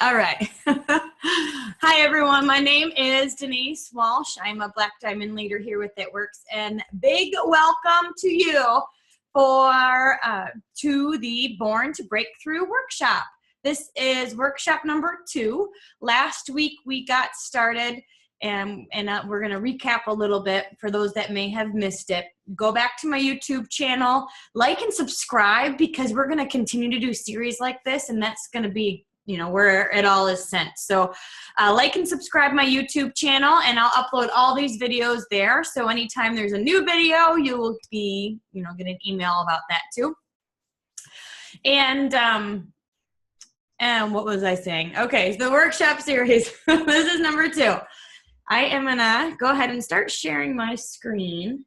All right. Hi, everyone. My name is Denise Walsh. I'm a Black Diamond leader here with It Works, and big welcome to you to the Born to Breakthrough workshop. This is workshop number 2. Last week we got started, and we're going to recap a little bit for those that may have missed it. Go back to my YouTube channel, like and subscribe, because we're going to continue to do series like this, and that's going to be where it all is sent. So like and subscribe my YouTube channel, and I'll upload all these videos there. So anytime there's a new video, you will be, get an email about that too. And what was I saying? Okay, so the workshop series, this is number 2. I am gonna go ahead and start sharing my screen.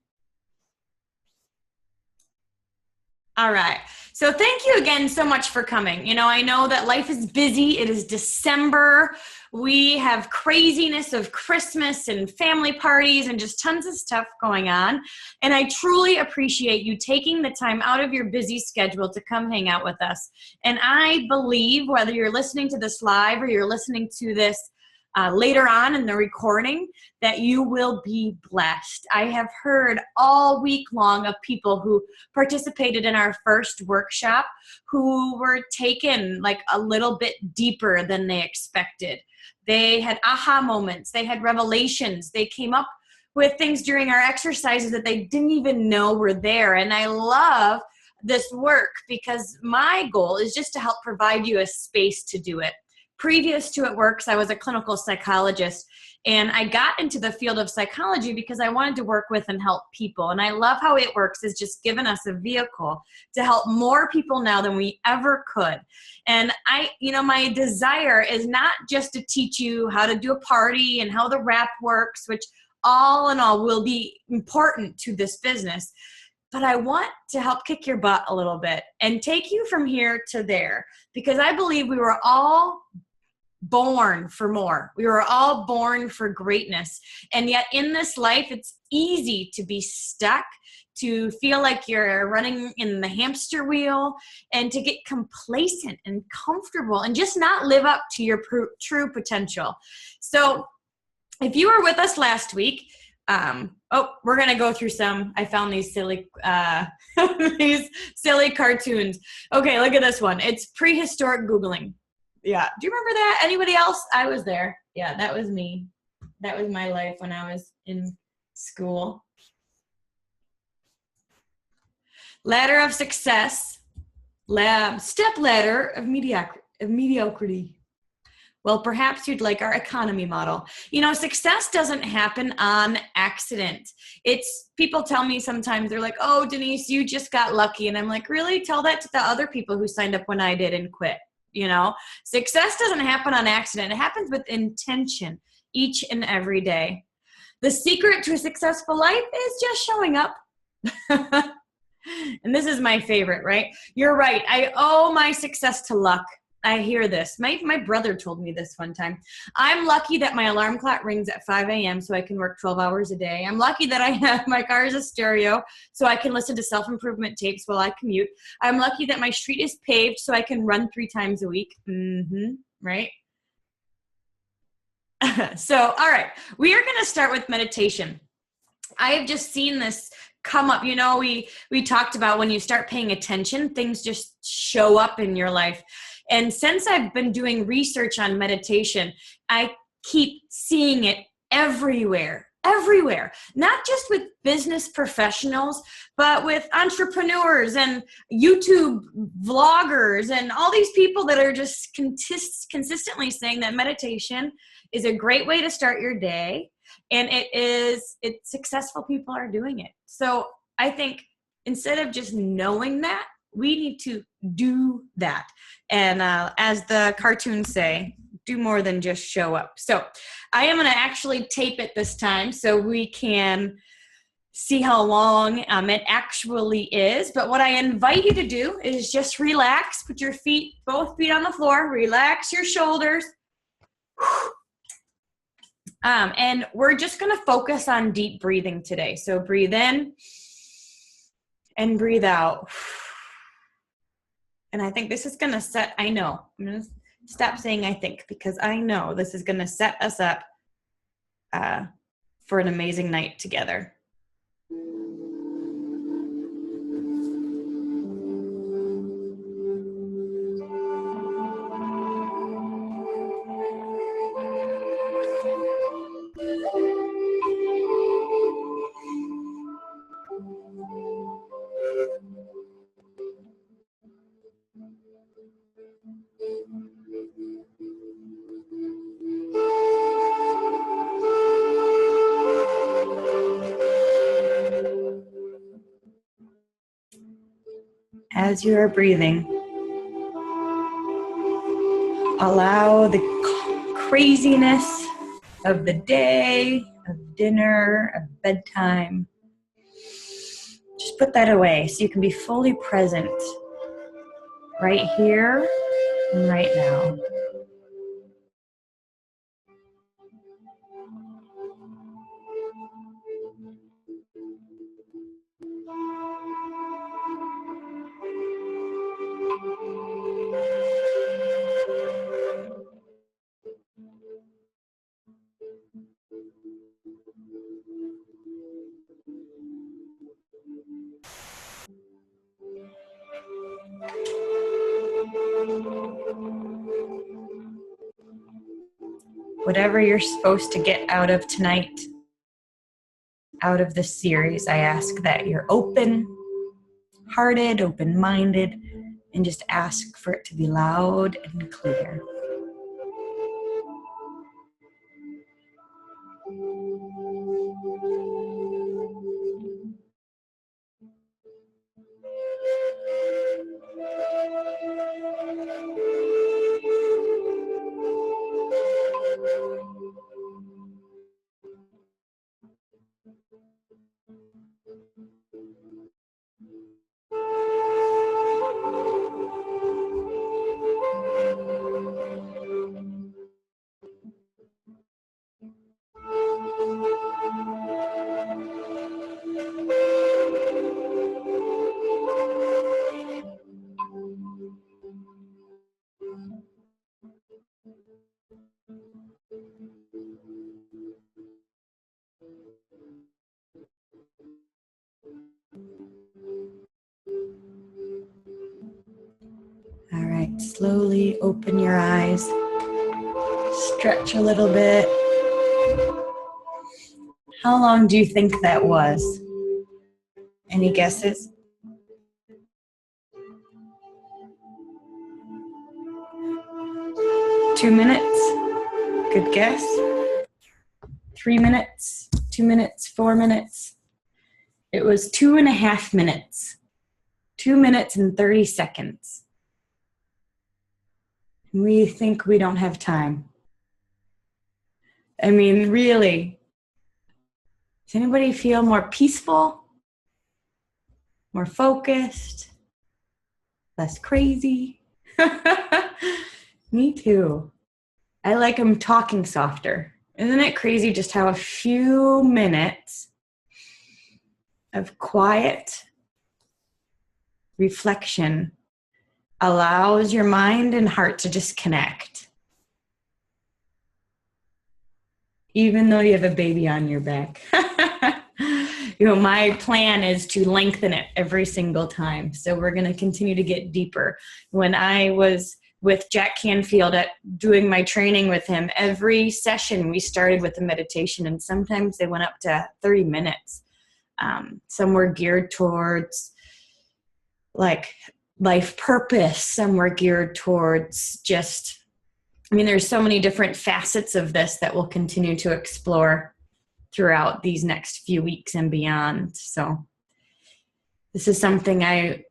All right. So thank you again so much for coming. I know that life is busy. It is December. We have craziness of Christmas and family parties and just tons of stuff going on. And I truly appreciate you taking the time out of your busy schedule to come hang out with us. And I believe whether you're listening to this live or you're listening to this later on in the recording, that you will be blessed. I have heard all week long of people who participated in our first workshop who were taken like a little bit deeper than they expected. They had aha moments. They had revelations. They came up with things during our exercises that they didn't even know were there. And I love this work because my goal is just to help provide you a space to do it. Previous to It Works, I was a clinical psychologist, and I got into the field of psychology because I wanted to work with and help people. And I love how It Works has just given us a vehicle to help more people now than we ever could. And my desire is not just to teach you how to do a party and how the wrap works, which all in all will be important to this business. But I want to help kick your butt a little bit and take you from here to there, because I believe we were all born for more. We were all born for greatness. And yet in this life, it's easy to be stuck, to feel like you're running in the hamster wheel, and to get complacent and comfortable and just not live up to your true potential. So if you were with us last week, we're going to go through some. I found these silly, these silly cartoons. Okay, look at this one. It's prehistoric Googling. Yeah. Do you remember that? Anybody else? I was there. Yeah, that was me. That was my life when I was in school. Ladder of success. Step ladder of mediocrity. Well, perhaps you'd like our economy model. Success doesn't happen on accident. People tell me sometimes, they're like, oh, Denise, you just got lucky. And I'm like, really? Tell that to the other people who signed up when I did and quit. Success doesn't happen on accident. It happens with intention each and every day. The secret to a successful life is just showing up. And this is my favorite, right? You're right. I owe my success to luck. I hear this. My brother told me this one time. I'm lucky that my alarm clock rings at 5 a.m. so I can work 12 hours a day. I'm lucky that I have my car is a stereo so I can listen to self-improvement tapes while I commute. I'm lucky that my street is paved so I can run 3 times a week. Right? So, all right. We are going to start with meditation. I have just seen this come up. We talked about when you start paying attention, things just show up in your life. And since I've been doing research on meditation, I keep seeing it everywhere, not just with business professionals, but with entrepreneurs and YouTube vloggers and all these people that are just consistently saying that meditation is a great way to start your day. And it's successful people are doing it. So I think instead of just knowing that, we need to do that. And as the cartoons say, do more than just show up. So I am going to actually tape it this time so we can see how long it actually is. But what I invite you to do is just relax. Put your both feet on the floor. Relax your shoulders. And we're just going to focus on deep breathing today. So breathe in and breathe out. And I think this is going to I'm going to Stop saying I think, because I know this is going to set us up for an amazing night together. As you are breathing, allow the craziness of the day, of dinner, of bedtime. Just put that away so you can be fully present right here and right now. Whatever you're supposed to get out of tonight, out of this series, I ask that you're open-hearted, open-minded, and just ask for it to be loud and clear. All right, slowly open your eyes, stretch a little bit. How long do you think that was? Any guesses? 2 minutes? Good guess. 3 minutes, 2 minutes, 4 minutes. It was 2.5 minutes. 2 minutes and 30 seconds. We think we don't have time. I mean, really. Does anybody feel more peaceful? More focused? Less crazy? Me too. I like them talking softer. Isn't it crazy just how a few minutes of quiet reflection allows your mind and heart to just connect? Even though you have a baby on your back. My plan is to lengthen it every single time. So we're going to continue to get deeper. When I was with Jack Canfield at doing my training with him, every session we started with a meditation, and sometimes they went up to 30 minutes. Some were geared towards like life purpose. Some were geared towards there's so many different facets of this that we'll continue to explore throughout these next few weeks and beyond. So this is something I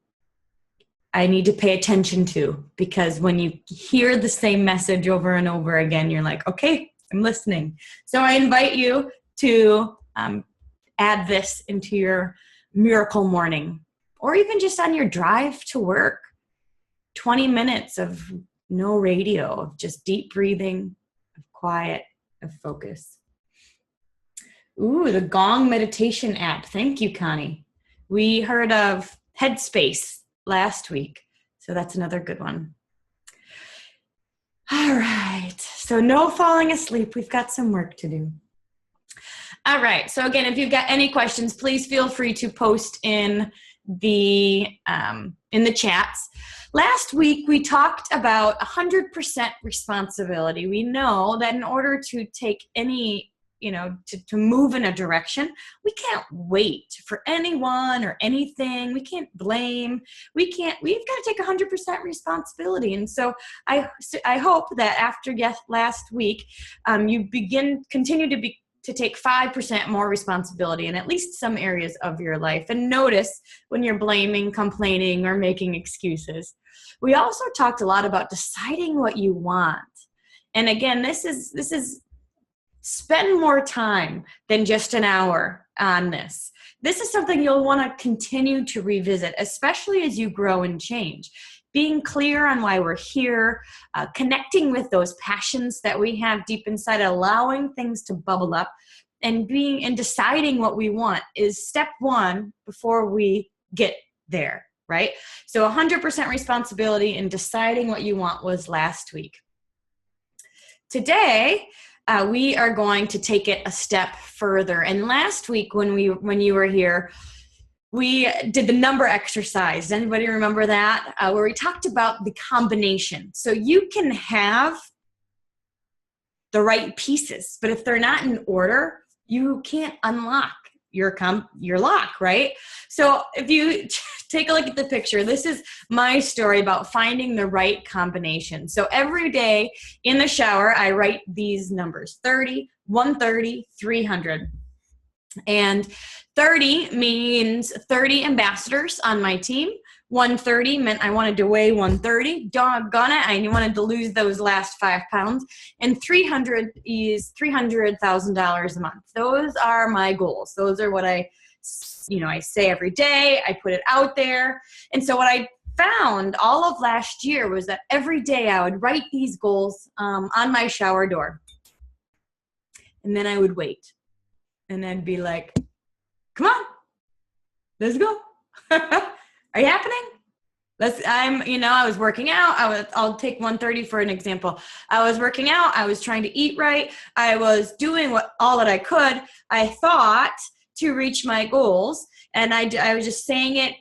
need to pay attention to, because when you hear the same message over and over again, you're like, okay, I'm listening. So I invite you to add this into your miracle morning, or even just on your drive to work. 20 minutes of no radio, of just deep breathing, of quiet, of focus. Ooh, the Gong meditation app. Thank you, Connie. We heard of Headspace last week, so that's another good one. All right. So no falling asleep. We've got some work to do. All right. So again, if you've got any questions, please feel free to post in the chats. Last week, we talked about 100% responsibility. We know that in order to take any, to move in a direction, we can't wait for anyone or anything. We can't blame. We've got to take 100% responsibility. And so I hope that after last week, you continue to take 5% more responsibility in at least some areas of your life, and notice when you're blaming, complaining, or making excuses. We also talked a lot about deciding what you want. And again, this is spend more time than just an hour on this. This is something you'll want to continue to revisit, especially as you grow and change. Being clear on why we're here, connecting with those passions that we have deep inside, allowing things to bubble up, and deciding what we want is step one before we get there, right? So 100% responsibility and deciding what you want was last week. Today, we are going to take it a step further. And last week when you were here, we did the number exercise. Does anybody remember that? Where we talked about the combination. So you can have the right pieces, but if they're not in order, you can't unlock your lock, right? So if you take a look at the picture, this is my story about finding the right combination. So every day in the shower, I write these numbers: 30, 130, 300. And 30 means 30 ambassadors on my team. 130 meant I wanted to weigh 130. Doggone it, I wanted to lose those last 5 pounds. And 300 is $300,000 a month. Those are my goals. Those are what I say every day. I put it out there. And so what I found all of last year was that every day I would write these goals on my shower door. And then I would wait. And I'd be like, come on, let's go. Are you happening? I was working out. I'll take 130 for an example. I was working out. I was trying to eat right. I was doing all that I could, I thought, to reach my goals. And I was just saying it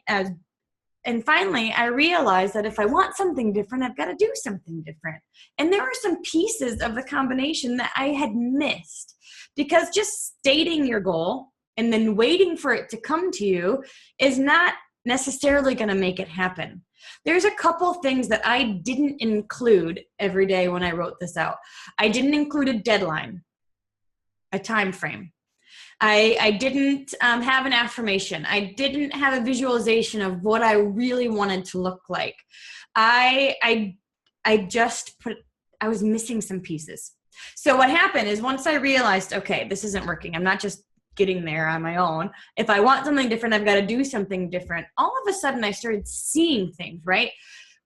and finally I realized that if I want something different, I've got to do something different. And there were some pieces of the combination that I had missed, because just stating your goal and then waiting for it to come to you is not necessarily going to make it happen. There's a couple things that I didn't include every day when I wrote this out. I didn't include a deadline, a time frame. I didn't have an affirmation. I didn't have a visualization of what I really wanted to look like. I was missing some pieces. So what happened is, once I realized, okay, this isn't working, I'm not just getting there on my own. If I want something different, I've got to do something different. All of a sudden I started seeing things, right?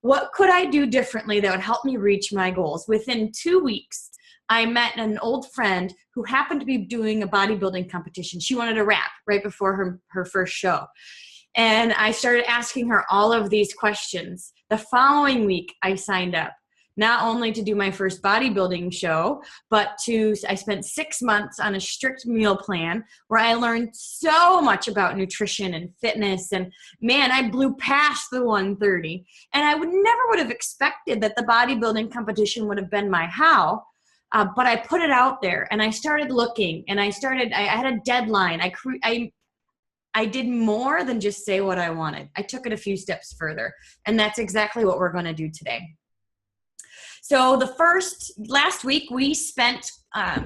What could I do differently that would help me reach my goals? Within 2 weeks, I met an old friend who happened to be doing a bodybuilding competition. She wanted to rap right before her first show. And I started asking her all of these questions. The following week, I signed up, not only to do my first bodybuilding show, but I spent 6 months on a strict meal plan where I learned so much about nutrition and fitness. And man, I blew past the 130. And I never would have expected that the bodybuilding competition would have been my how. But I put it out there and I started looking, and I had a deadline. I did more than just say what I wanted. I took it a few steps further, and that's exactly what we're going to do today. So last week we spent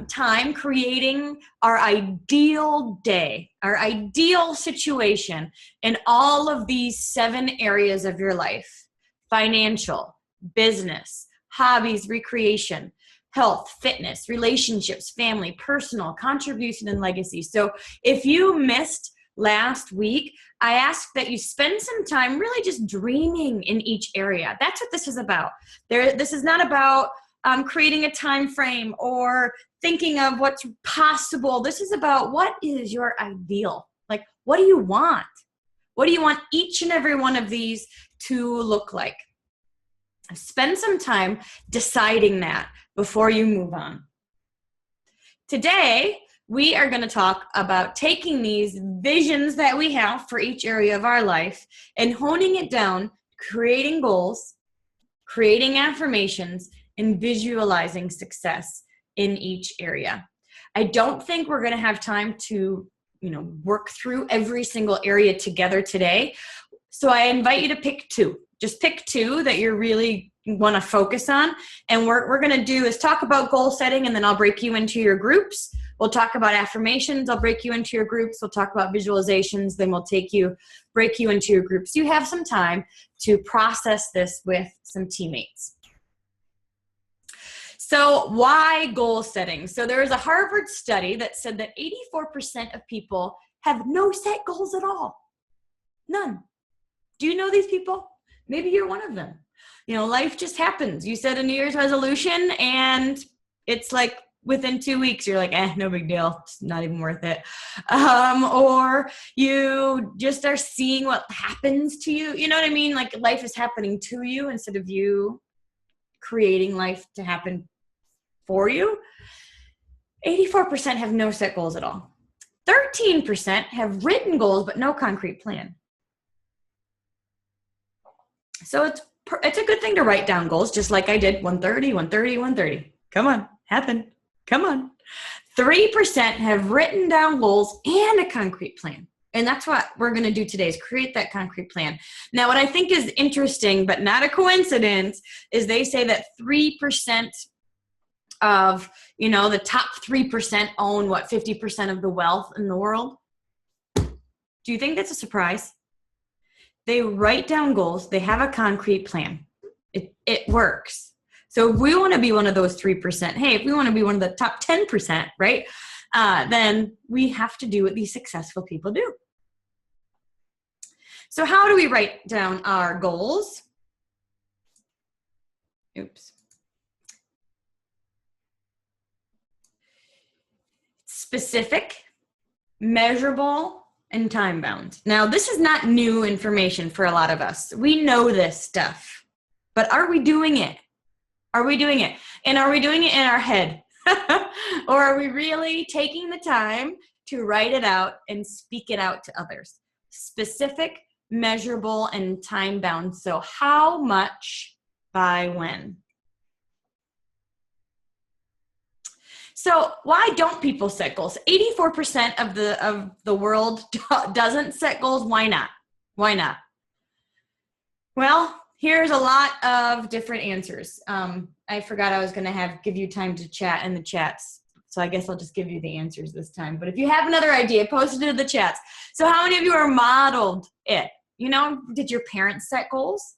time creating our ideal day, our ideal situation in all of these 7 areas of your life: financial, business, hobbies, recreation, health, fitness, relationships, family, personal, contribution, and legacy. So if you missed last week, I asked that you spend some time really just dreaming in each area. That's what this is about. This is not about creating a time frame or thinking of what's possible. This is about, what is your ideal? Like, what do you want? What do you want each and every one of these to look like? Spend some time deciding that before you move on. Today, we are going to talk about taking these visions that we have for each area of our life and honing it down, creating goals, creating affirmations, and visualizing success in each area. I don't think we're going to have time to, work through every single area together today. So I invite you to pick two. Just pick two that you really want to focus on. And what we're going to do is talk about goal setting, and then I'll break you into your groups. We'll talk about affirmations. I'll break you into your groups. We'll talk about visualizations. Then we'll break you into your groups. You have some time to process this with some teammates. So why goal setting? So there was a Harvard study that said that 84% of people have no set goals at all. None. Do you know these people? Maybe you're one of them. Life just happens. You set a New Year's resolution and it's like within 2 weeks, you're like, no big deal. It's not even worth it. Or you just are seeing what happens to you. You know what I mean? Like life is happening to you instead of you creating life to happen for you. 84% have no set goals at all. 13% have written goals, but no concrete plan. So it's a good thing to write down goals, just like I did. 130, 130, 130. Come on, happen. Come on. 3% have written down goals and a concrete plan. And that's what we're going to do today, is create that concrete plan. Now, what I think is interesting, but not a coincidence, is they say that 3% of, the top 3% own 50% of the wealth in the world. Do you think that's a surprise? They write down goals. They have a concrete plan. It works. So if we want to be one of those 3%, hey, if we want to be one of the top 10%, right, then we have to do what these successful people do. So how do we write down our goals? Specific, measurable, and time bound. Now, this is not new information for a lot of us. We know this stuff, but are we doing it? Are we doing it? And are we doing it in our head? Or are we really taking the time to write it out and speak it out to others? Specific, measurable, and time bound. So how much by when? So why don't people set goals? 84% of the world doesn't set goals. Why not? Why not? Well, here's a lot of different answers. I forgot I was going to give you time to chat in the chats. So I guess I'll just give you the answers this time. But if you have another idea, post it in the chats. So how many of you are modeled it? Did your parents set goals?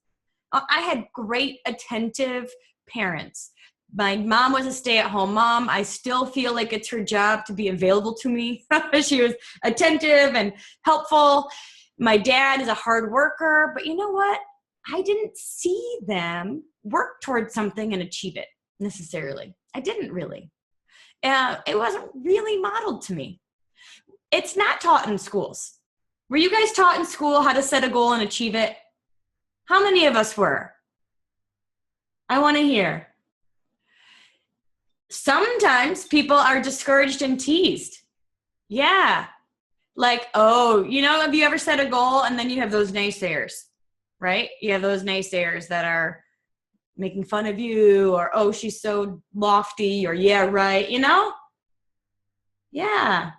I had great, attentive parents. My mom was a stay-at-home mom. I still feel like it's her job to be available to me. She was attentive and helpful. My dad is a hard worker, but you know what? I didn't see them work towards something and achieve it necessarily. I didn't really. It wasn't really modeled to me. It's not taught in schools. Were you guys taught in school how to set a goal and achieve it? How many of us were? I want to hear. Sometimes people are discouraged and teased. Yeah. Like, have you ever set a goal and then you have those naysayers, right? You have those naysayers that are making fun of you, or, oh, she's so lofty, or yeah, right, Yeah.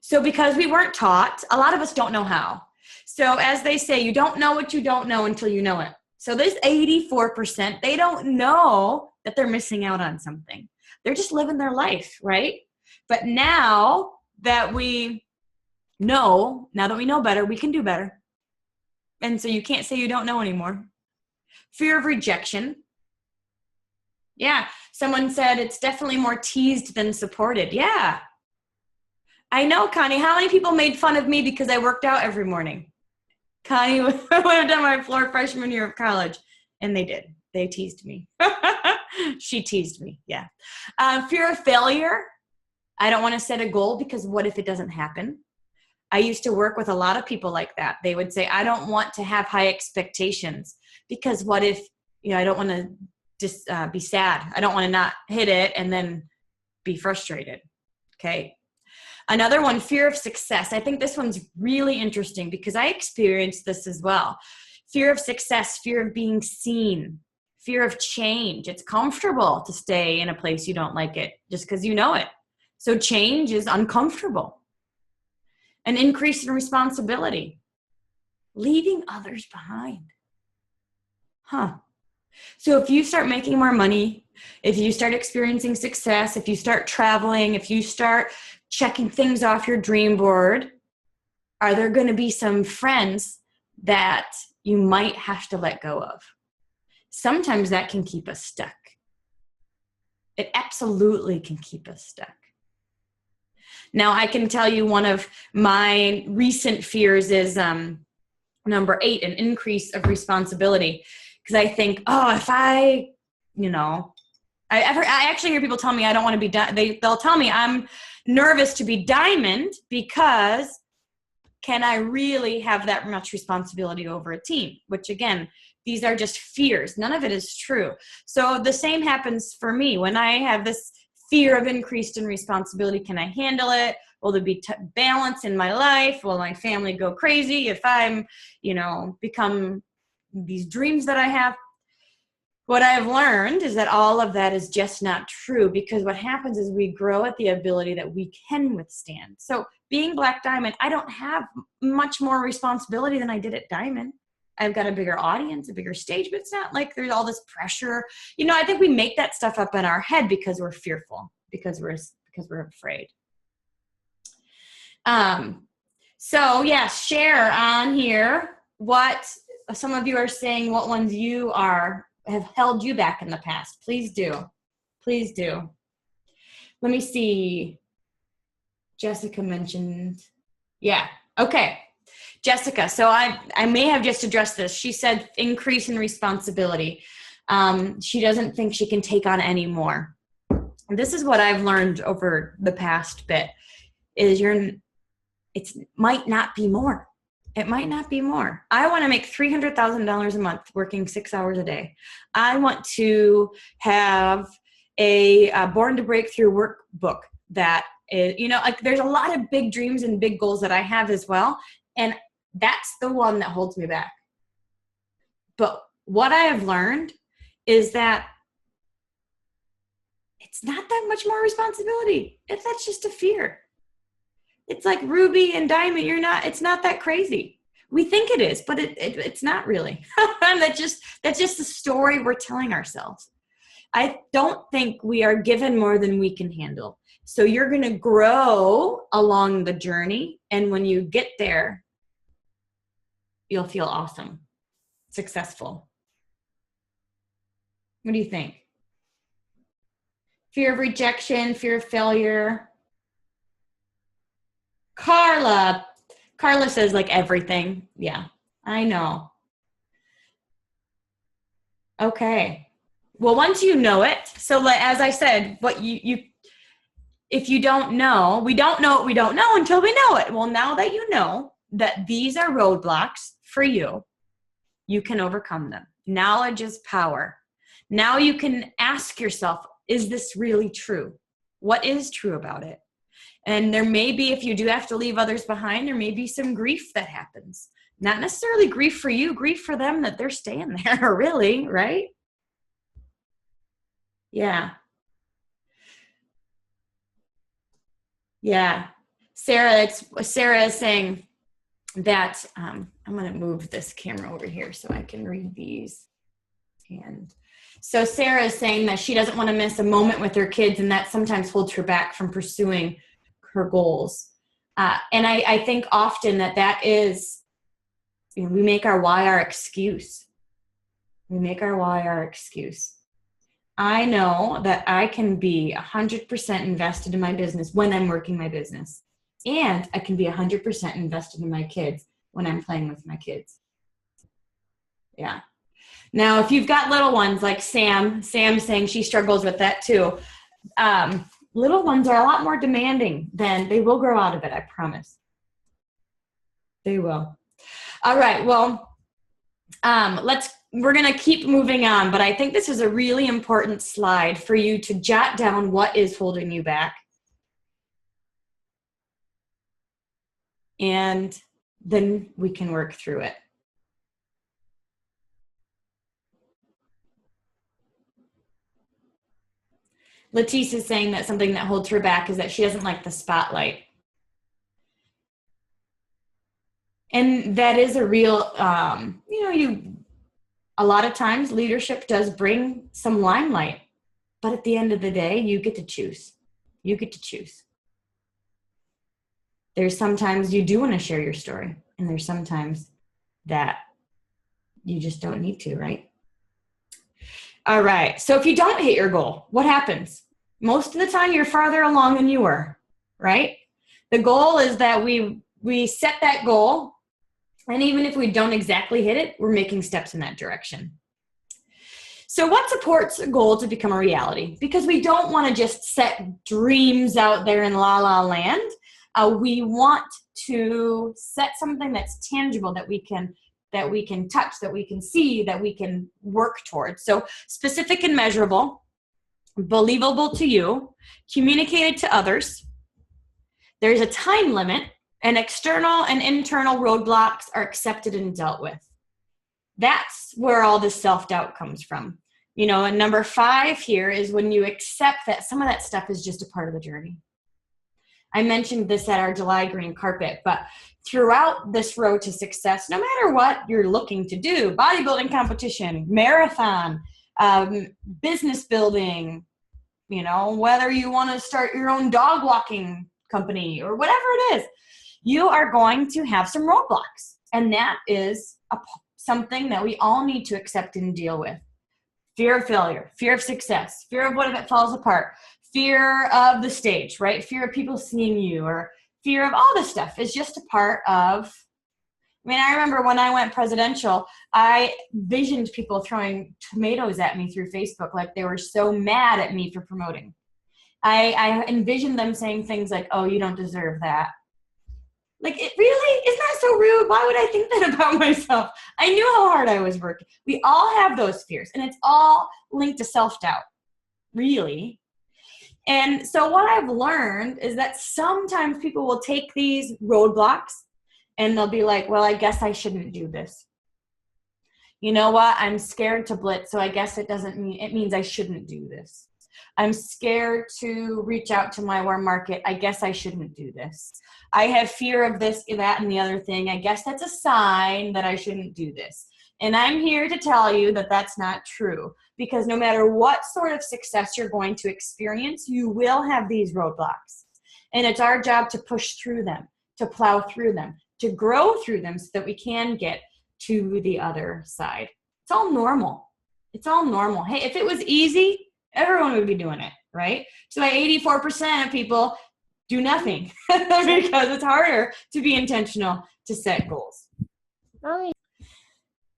So because we weren't taught, a lot of us don't know how. So as they say, you don't know what you don't know until you know it. So this 84%, they don't know that they're missing out on something. They're just living their life, right? But now that we know better, we can do better. And so you can't say you don't know anymore. Fear of rejection. Yeah, someone said it's definitely more teased than supported. Yeah. I know, Connie. How many people made fun of me because I worked out every morning? Connie would have done my floor freshman year of college, and they did. They teased me. She teased me, yeah. Fear of failure. I don't want to set a goal because what if it doesn't happen? I used to work with a lot of people like that. They would say, I don't want to have high expectations because what if, I don't want to just be sad. I don't want to not hit it and then be frustrated. Okay. Another one, fear of success. I think this one's really interesting because I experienced this as well. Fear of success, fear of being seen, fear of change. It's comfortable to stay in a place you don't like it just because you know it. So change is uncomfortable. An increase in responsibility, leaving others behind. So if you start making more money, if you start experiencing success, if you start traveling, if you start checking things off your dream board, are there going to be some friends that you might have to let go of? Sometimes that can keep us stuck. It absolutely can keep us stuck. Now, I can tell you one of my recent fears is number 8, an increase of responsibility. Because I think, if I actually hear people tell me I don't want to be, they'll tell me I'm nervous to be diamond because can I really have that much responsibility over a team? Which again, these are just fears. None of it is true. So the same happens for me when I have this fear of increased in responsibility. Can I handle it? Will there be balance in my life? Will my family go crazy if I'm, become these dreams that I have? What I've learned is that all of that is just not true, because what happens is we grow at the ability that we can withstand. So being Black Diamond, I don't have much more responsibility than I did at Diamond. I've got a bigger audience, a bigger stage, but it's not like there's all this pressure. I think we make that stuff up in our head because we're fearful, because we're afraid. So yeah, share on here what some of you are saying, what ones you have held you back in the past. Please do. Please do. Let me see. Jessica mentioned. Yeah. Okay. Jessica. So I may have just addressed this. She said increase in responsibility. She doesn't think she can take on any more. And this is what I've learned over the past bit is it might not be more. It might not be more. I want to make $300,000 a month working 6 hours a day. I want to have a Born to Breakthrough workbook that is, there's a lot of big dreams and big goals that I have as well. And that's the one that holds me back. But what I have learned is that it's not that much more responsibility. That's just a fear. It's like Ruby and Diamond. It's not that crazy. We think it is, but it's not really. That's just the story we're telling ourselves. I don't think we are given more than we can handle. So you're going to grow along the journey. And when you get there, you'll feel awesome, successful. What do you think? Fear of rejection, fear of failure. Carla says like everything. Yeah, I know. Okay. Well, once you know it, so as I said, what if you don't know, we don't know what we don't know until we know it. Well, now that you know that these are roadblocks for you, you can overcome them. Knowledge is power. Now you can ask yourself, is this really true? What is true about it? And there may be, if you do have to leave others behind, there may be some grief that happens. Not necessarily grief for you, grief for them that they're staying there, really, right? Yeah. Yeah. Sarah is saying that, I'm going to move this camera over here so I can read these. And so Sarah is saying that she doesn't want to miss a moment with her kids, and that sometimes holds her back from pursuing her goals. And I think often that is, we make our why our excuse. We make our why our excuse. I know that I can be 100% invested in my business when I'm working my business. And I can be 100% invested in my kids when I'm playing with my kids. Yeah. Now, if you've got little ones like Sam saying she struggles with that too. Little ones are a lot more demanding than they will grow out of it, I promise. They will. All right. Well, we're going to keep moving on, but I think this is a really important slide for you to jot down what is holding you back. And then we can work through it. Letice is saying that something that holds her back is that she doesn't like the spotlight. And that is a real, a lot of times leadership does bring some limelight, but at the end of the day, you get to choose. You get to choose. There's sometimes you do want to share your story, and there's sometimes that you just don't need to, right? All right. So if you don't hit your goal, what happens? Most of the time you're farther along than you were, right? The goal is that we set that goal, and even if we don't exactly hit it, we're making steps in that direction. So what supports a goal to become a reality? Because we don't want to just set dreams out there in la la land. We want to set something that's tangible, that we can touch, that we can see, that we can work towards. So specific and measurable, believable to you, communicated to others. There's a time limit, and external and internal roadblocks are accepted and dealt with. That's where all this self-doubt comes from. And number 5 here is when you accept that some of that stuff is just a part of the journey. I mentioned this at our July green carpet, but throughout this road to success, no matter what you're looking to do, bodybuilding competition, marathon, business building, whether you want to start your own dog walking company or whatever it is, you are going to have some roadblocks. And that is something that we all need to accept and deal with. Fear of failure, fear of success, fear of what if it falls apart, fear of the stage, right? Fear of people seeing you, or fear of all this stuff is just a part of, I remember when I went presidential, I visioned people throwing tomatoes at me through Facebook, like they were so mad at me for promoting. I envisioned them saying things like, oh, you don't deserve that. Like, it really? Isn't that so rude? Why would I think that about myself? I knew how hard I was working. We all have those fears, and it's all linked to self-doubt, really. And so what I've learned is that sometimes people will take these roadblocks and they'll be like, well, I guess I shouldn't do this. You know what? I'm scared to blitz, so I guess it means I shouldn't do this. I'm scared to reach out to my warm market. I guess I shouldn't do this. I have fear of this, that, and the other thing. I guess that's a sign that I shouldn't do this. And I'm here to tell you that that's not true, because no matter what sort of success you're going to experience, you will have these roadblocks. And it's our job to push through them, to plow through them, to grow through them so that we can get to the other side. It's all normal. It's all normal. Hey, if it was easy, everyone would be doing it, right? So 84% of people do nothing because it's harder to be intentional, to set goals.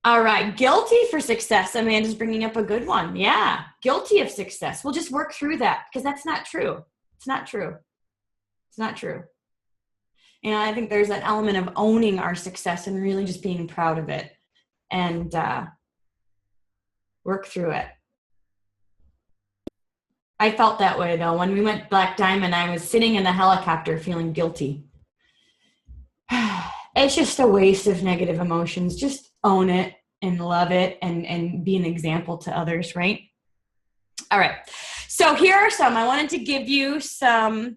All right, guilty for success. Amanda's bringing up a good one. Yeah, guilty of success. We'll just work through that, because that's not true. It's not true. It's not true. I think there's an element of owning our success and really just being proud of it, and work through it. I felt that way, though. When we went Black Diamond, I was sitting in the helicopter feeling guilty. It's just a waste of negative emotions. Just own it and love it, and be an example to others, right? All right. So here are some. I wanted to give you some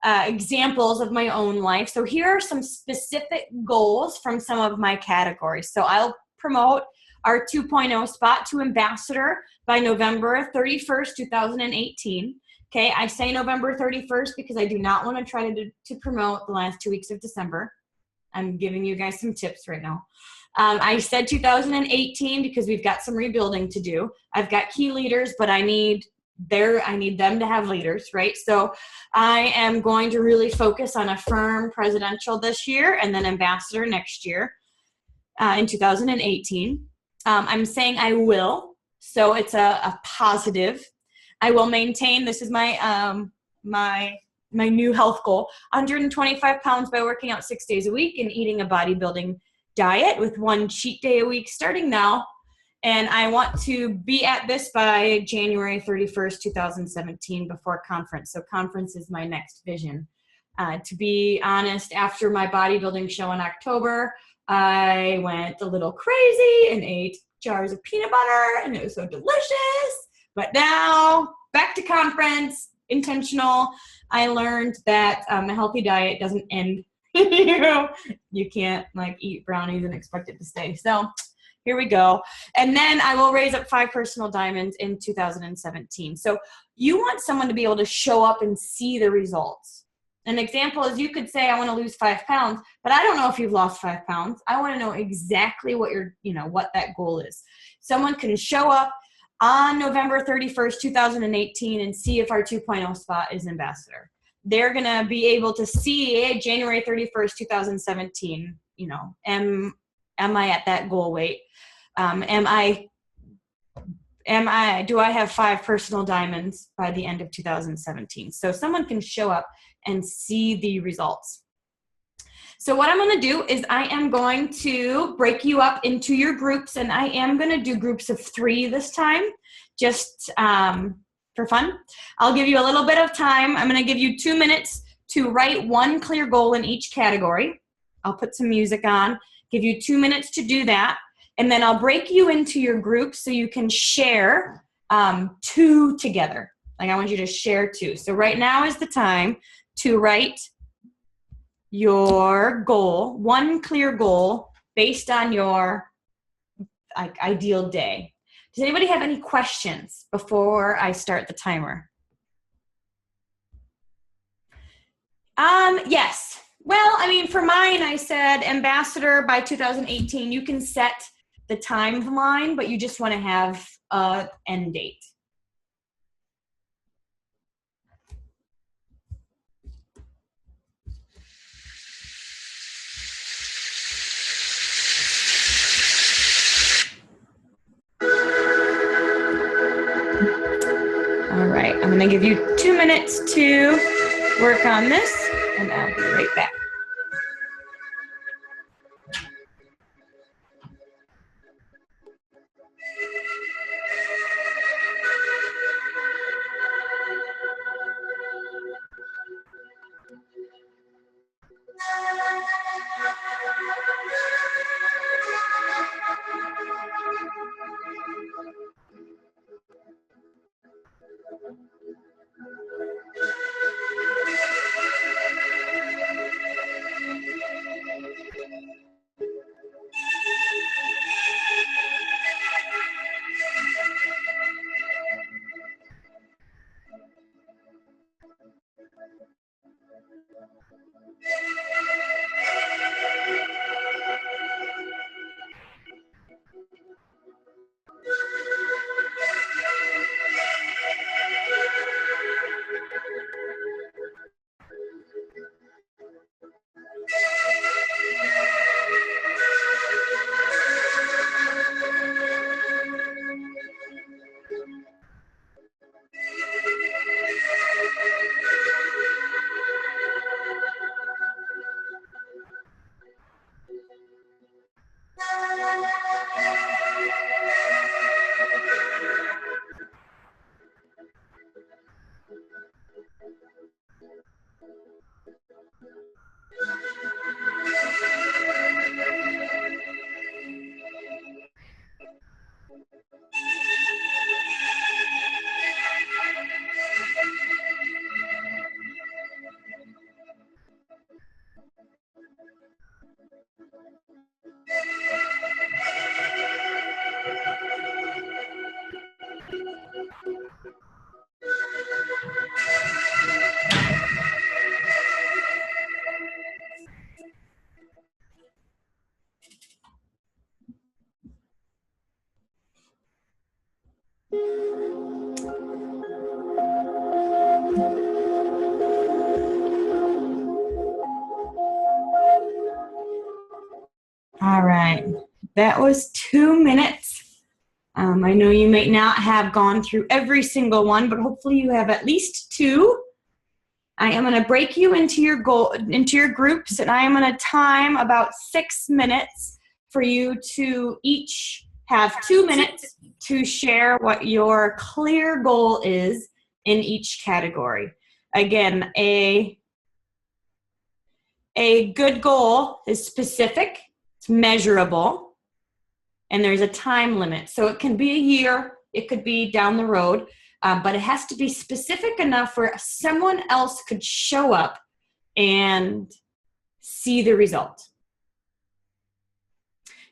examples of my own life. So here are some specific goals from some of my categories. So I'll promote our 2.0 spot to ambassador by November 31st, 2018. Okay, I say November 31st because I do not want to try to promote the last 2 weeks of December. I'm giving you guys some tips right now. I said 2018 because we've got some rebuilding to do. I've got key leaders, but I need them to have leaders, right? So I am going to really focus on a firm presidential this year and then ambassador next year in 2018. I'm saying I will, so it's a positive. I will maintain, this is my my new health goal, 125 pounds by working out 6 days a week and eating a bodybuilding diet with 1 cheat day a week starting now. And I want to be at this by January 31st, 2017 before conference. So conference is my next vision. To be honest, after my bodybuilding show in October, I went a little crazy and ate jars of peanut butter, and it was so delicious. But now, back to conference, intentional. I learned that a healthy diet doesn't end. You can't like eat brownies and expect it to stay. So here we go. And then I will raise up 5 personal diamonds in 2017. So you want someone to be able to show up and see the results. An example is you could say, I want to lose 5 pounds, but I don't know if you've lost 5 pounds. I want to know exactly what what that goal is. Someone can show up on November 31st, 2018 and see if our 2.0 spot is ambassador. They're going to be able to see January 31st, 2017, am I at that goal weight? Do I have 5 personal diamonds by the end of 2017? So someone can show up and see the results. So what I'm going to do is I am going to break you up into your groups, and I am going to do groups of 3 this time, just for fun. I'll give you a little bit of time. I'm going to give you 2 minutes to write 1 clear goal in each category. I'll put some music on, give you 2 minutes to do that, and then I'll break you into your groups so you can share 2 together. Like I want you to share 2. So right now is the time to write your goal, 1 clear goal based on your ideal day. Does anybody have any questions before I start the timer? Yes. Well, for mine, I said ambassador by 2018. You can set the timeline, but you just want to have an end date. All right, I'm going to give you 2 minutes to work on this, and I'll be right back. All right, that was 2 minutes. I know you may not have gone through every single one, but hopefully you have at least 2. I am going to break you into your groups, and I am going to time about 6 minutes for you to each have 2 minutes to share what your clear goal is in each category. Again, a good goal is specific, it's measurable, and there's a time limit. So it can be a year, it could be down the road, but it has to be specific enough where someone else could show up and see the result.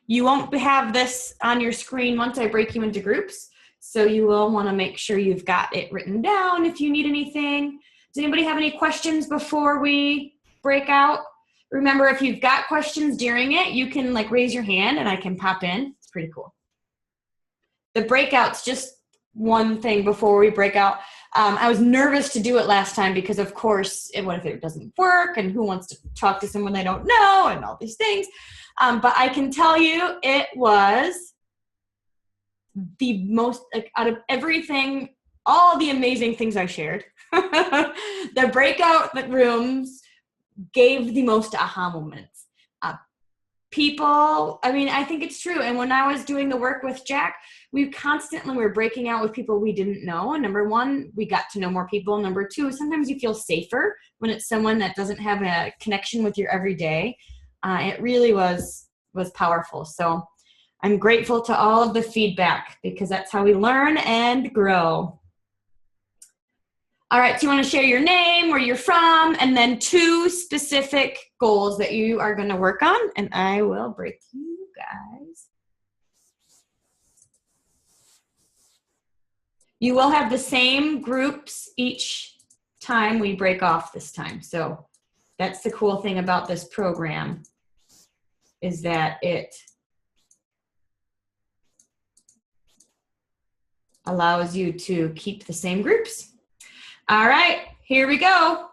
You won't have this on your screen once I break you into groups, so you will want to make sure you've got it written down if you need anything. Does anybody have any questions before we break out? Remember, if you've got questions during it, you can raise your hand and I can pop in. It's pretty cool. The breakout's just one thing before we break out. I was nervous to do it last time because, of course, what if it doesn't work and who wants to talk to someone they don't know and all these things. But I can tell you it was the most, out of everything, all the amazing things I shared, the breakout rooms gave the most aha moments. People, I think it's true. And when I was doing the work with Jack, we constantly were breaking out with people we didn't know. And number one, we got to know more people. Number two, sometimes you feel safer when it's someone that doesn't have a connection with your everyday. It really was powerful. So I'm grateful to all of the feedback because that's how we learn and grow. All right, so you want to share your name, where you're from, and then 2 specific goals that you are going to work on, and I will break you guys. You will have the same groups each time we break off this time. So that's the cool thing about this program, is that it allows you to keep the same groups. All right, here we go.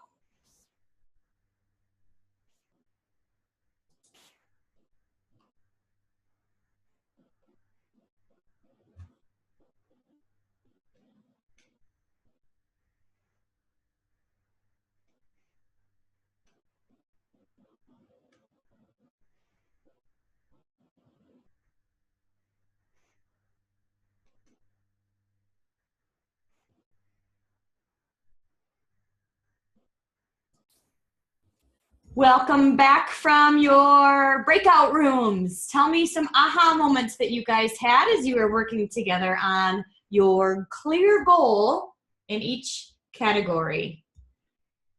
Welcome back from your breakout rooms. Tell me some aha moments that you guys had as you were working together on your clear goal in each category.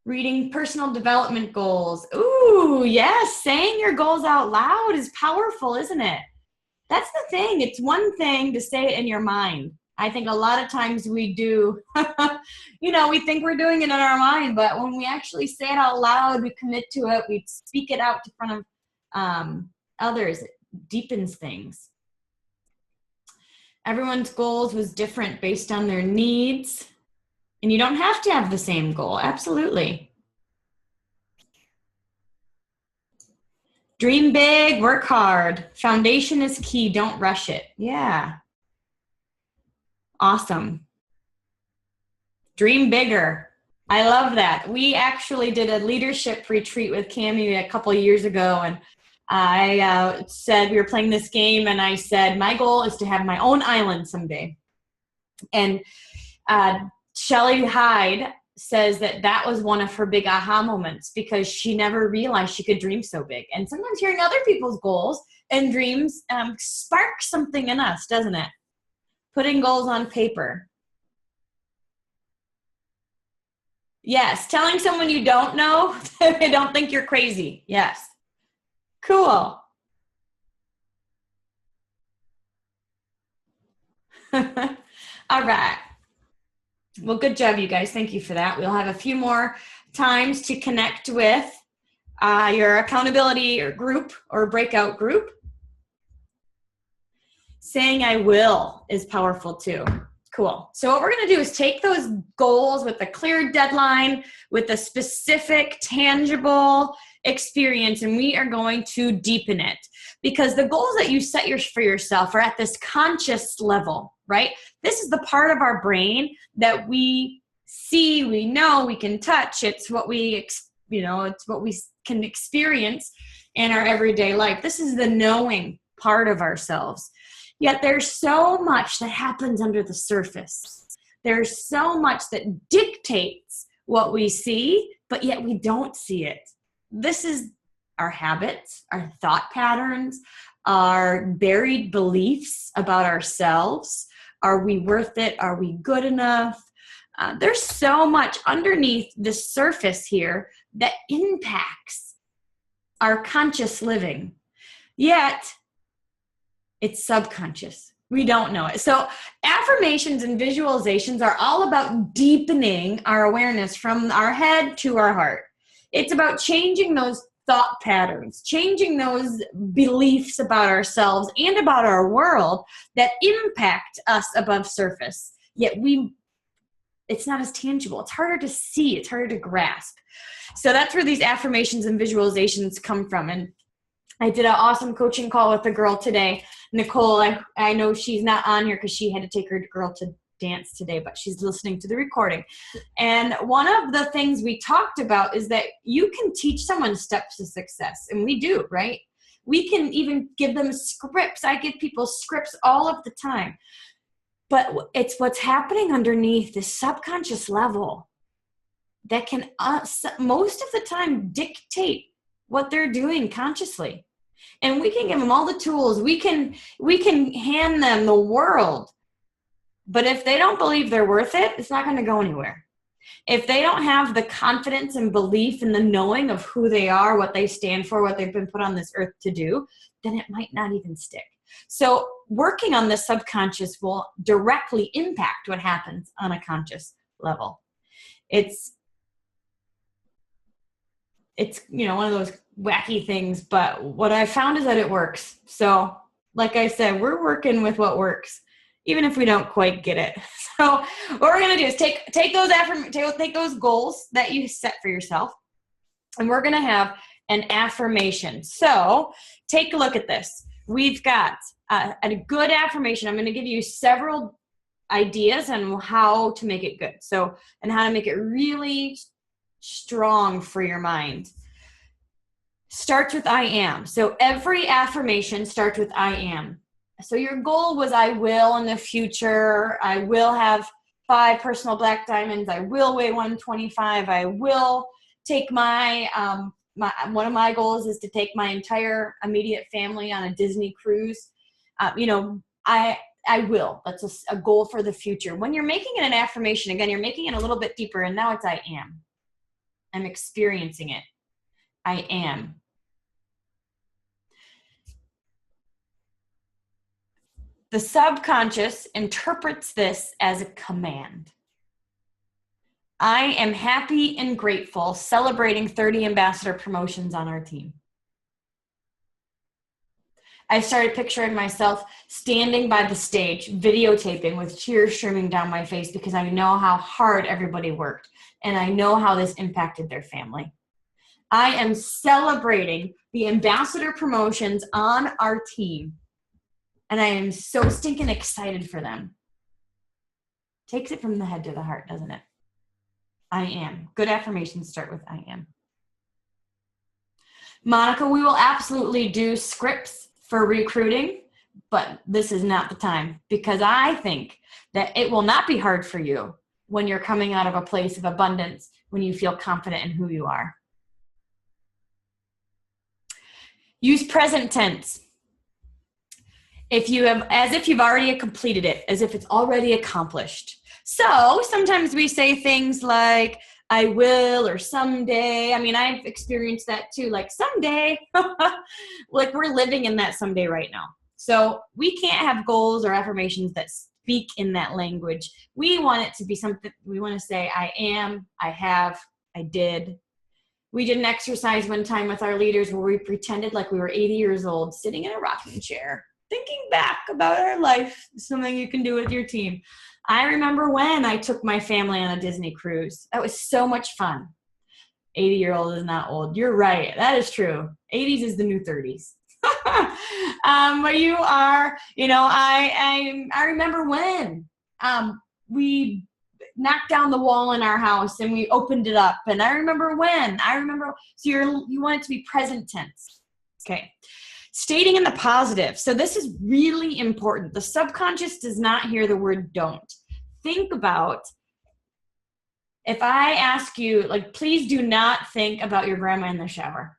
Reading personal development goals. Ooh, yes, saying your goals out loud is powerful, isn't it? That's the thing. It's one thing to say it in your mind. I think a lot of times we do, we think we're doing it in our mind, but when we actually say it out loud, we commit to it, we speak it out in front of others, it deepens things. Everyone's goals was different based on their needs, and you don't have to have the same goal, absolutely. Dream big, work hard. Foundation is key, don't rush it. Yeah. Awesome. Dream bigger. I love that. We actually did a leadership retreat with Cami a couple of years ago, and I said we were playing this game, and I said my goal is to have my own island someday. And Shelley Hyde says that was one of her big aha moments because she never realized she could dream so big. And sometimes hearing other people's goals and dreams sparks something in us, doesn't it? Putting goals on paper. Yes, telling someone you don't know they don't think you're crazy. Yes. Cool. All right. Well, good job, you guys. Thank you for that. We'll have a few more times to connect with your accountability or group or breakout group. Saying I will is powerful too. Cool. So what we're going to do is take those goals with a clear deadline, with a specific, tangible experience, and we are going to deepen it. Because the goals that you set for yourself are at this conscious level, right? This is the part of our brain that we see, we know, we can touch. It's what it's what we can experience in our everyday life. This is the knowing part of ourselves. Yet there's so much that happens under the surface. There's so much that dictates what we see, but yet we don't see it. This is our habits, our thought patterns, our buried beliefs about ourselves. Are we worth it? Are we good enough? There's so much underneath the surface here that impacts our conscious living. Yet, it's subconscious. We don't know it. So affirmations and visualizations are all about deepening our awareness from our head to our heart. It's about changing those thought patterns, changing those beliefs about ourselves and about our world that impact us above surface. Yet it's not as tangible. It's harder to see. It's harder to grasp. So that's where these affirmations and visualizations come from. And I did an awesome coaching call with a girl today. Nicole, I know she's not on here because she had to take her girl to dance today, but she's listening to the recording. And one of the things we talked about is that you can teach someone steps to success. And we do, right? We can even give them scripts. I give people scripts all of the time. But it's what's happening underneath this subconscious level that can, most of the time, dictate what they're doing consciously. And we can give them all the tools. We can hand them the world. But if they don't believe they're worth it, it's not going to go anywhere. If they don't have the confidence and belief in the knowing of who they are, what they stand for, what they've been put on this earth to do, then it might not even stick. So working on the subconscious will directly impact what happens on a conscious level. It's one of those wacky things, but what I found is that it works. So like I said, we're working with what works, even if we don't quite get it. So what we're going to do is take those goals that you set for yourself, and we're going to have an affirmation. So take a look at this. We've got a good affirmation. I'm going to give you several ideas on how to make it good. So, and how to make it really strong for your mind. Starts with I am. So every affirmation starts with I am. So your goal was I will in the future. I will have 5 personal black diamonds. I will weigh 125. I will take my one of my goals is to take my entire immediate family on a Disney cruise. I will. That's a goal for the future. When you're making it an affirmation, again, you're making it a little bit deeper, and now it's I am. I'm experiencing it. I am. The subconscious interprets this as a command. I am happy and grateful celebrating 30 ambassador promotions on our team. I started picturing myself standing by the stage, videotaping with tears streaming down my face because I know how hard everybody worked and I know how this impacted their family. I am celebrating the ambassador promotions on our team and I am so stinking excited for them. Takes it from the head to the heart, doesn't it? I am. Good affirmations start with I am. Monica, we will absolutely do scripts for recruiting, but this is not the time because I think that it will not be hard for you when you're coming out of a place of abundance, when you feel confident in who you are. Use present tense. As if you've already completed it, as if it's already accomplished. So sometimes we say things like, I will, or someday. I mean, I've experienced that too, like someday. Like we're living in that someday right now. So we can't have goals or affirmations that speak in that language. We want it to be something, we want to say, I am, I have, I did. We did an exercise one time with our leaders where we pretended like we were 80 years old, sitting in a rocking chair, thinking back about our life, something you can do with your team. I remember when I took my family on a Disney cruise. That was so much fun. 80-year-old is not old. You're right. That is true. 80s is the new 30s. But you are, I remember when we knocked down the wall in our house and we opened it up. And I remember when. So you want it to be present tense. Okay. Stating in the positive. So this is really important. The subconscious does not hear the word don't. Think about, if I ask you, like, please do not think about your grandma in the shower.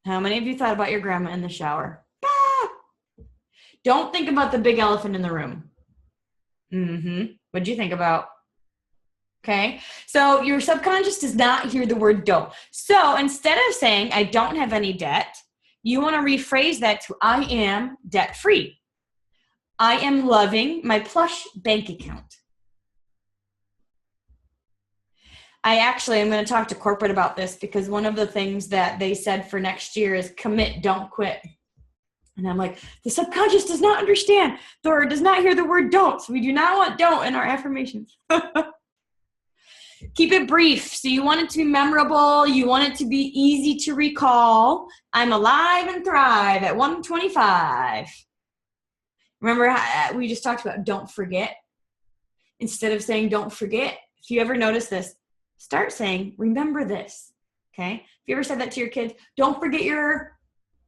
How many of you thought about your grandma in the shower? Ah! Don't think about the big elephant in the room. What'd you think about? Okay, so your subconscious does not hear the word don't. So instead of saying, I don't have any debt, you want to rephrase that to, I am debt-free. I am loving my plush bank account. I'm going to talk to corporate about this, because one of the things that they said for next year is commit, don't quit. And I'm like, the subconscious does not understand, or does not hear the word don't. So we do not want don't in our affirmations. Keep it brief. So you want it to be memorable. You want it to be easy to recall. I'm alive and thrive at 125. Remember how we just talked about don't forget? Instead of saying don't forget, if you ever notice this, start saying remember this. Okay? If you ever said that to your kids, don't forget your